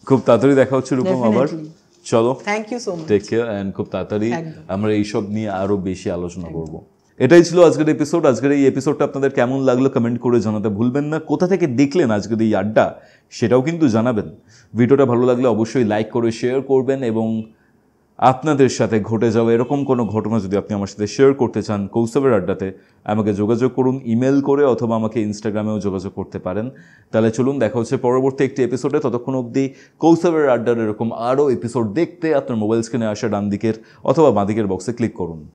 খুব তাড়াতাড়ি দেখা হচ্ছে রূপম আবার। Definitely. চলো, thank you so much. Take care and খুব তাড়াতাড়ি একদম। আমরা এইসব নিয়ে আরো বেশি আলোচনা করব। এটাই ছিল আজকের এপিসোড। আজকের এই এপিসোডটা আপনাদের কেমন লাগলো কমেন্ট করে জানাতে ভুলবেন না। কোথা থেকে দেখলেন আজকের এই আড্ডা সেটাও কিন্তু জানাবেন। ভিডিওটা ভালো লাগলে অবশ্যই লাইক করে শেয়ার করবেন, এবং আপনাদের সাথে ঘটে যাওয়া এরকম কোনো ঘটনা যদি আপনি আমার সাথে শেয়ার করতে চান কৌস্তবের আড্ডাতে, আমাকে যোগাযোগ করুন ইমেল করে, অথবা আমাকে ইনস্টাগ্রামেও যোগাযোগ করতে পারেন। তাহলে চলুন দেখা হচ্ছে পরবর্তী একটি এপিসোডে। ততক্ষণ অবধি কৌস্তবের আড্ডার এরকম আরও এপিসোড দেখতে আপনার মোবাইল স্ক্রিনে আসা ডান দিকের অথবা বাঁ দিকের বক্সে ক্লিক করুন।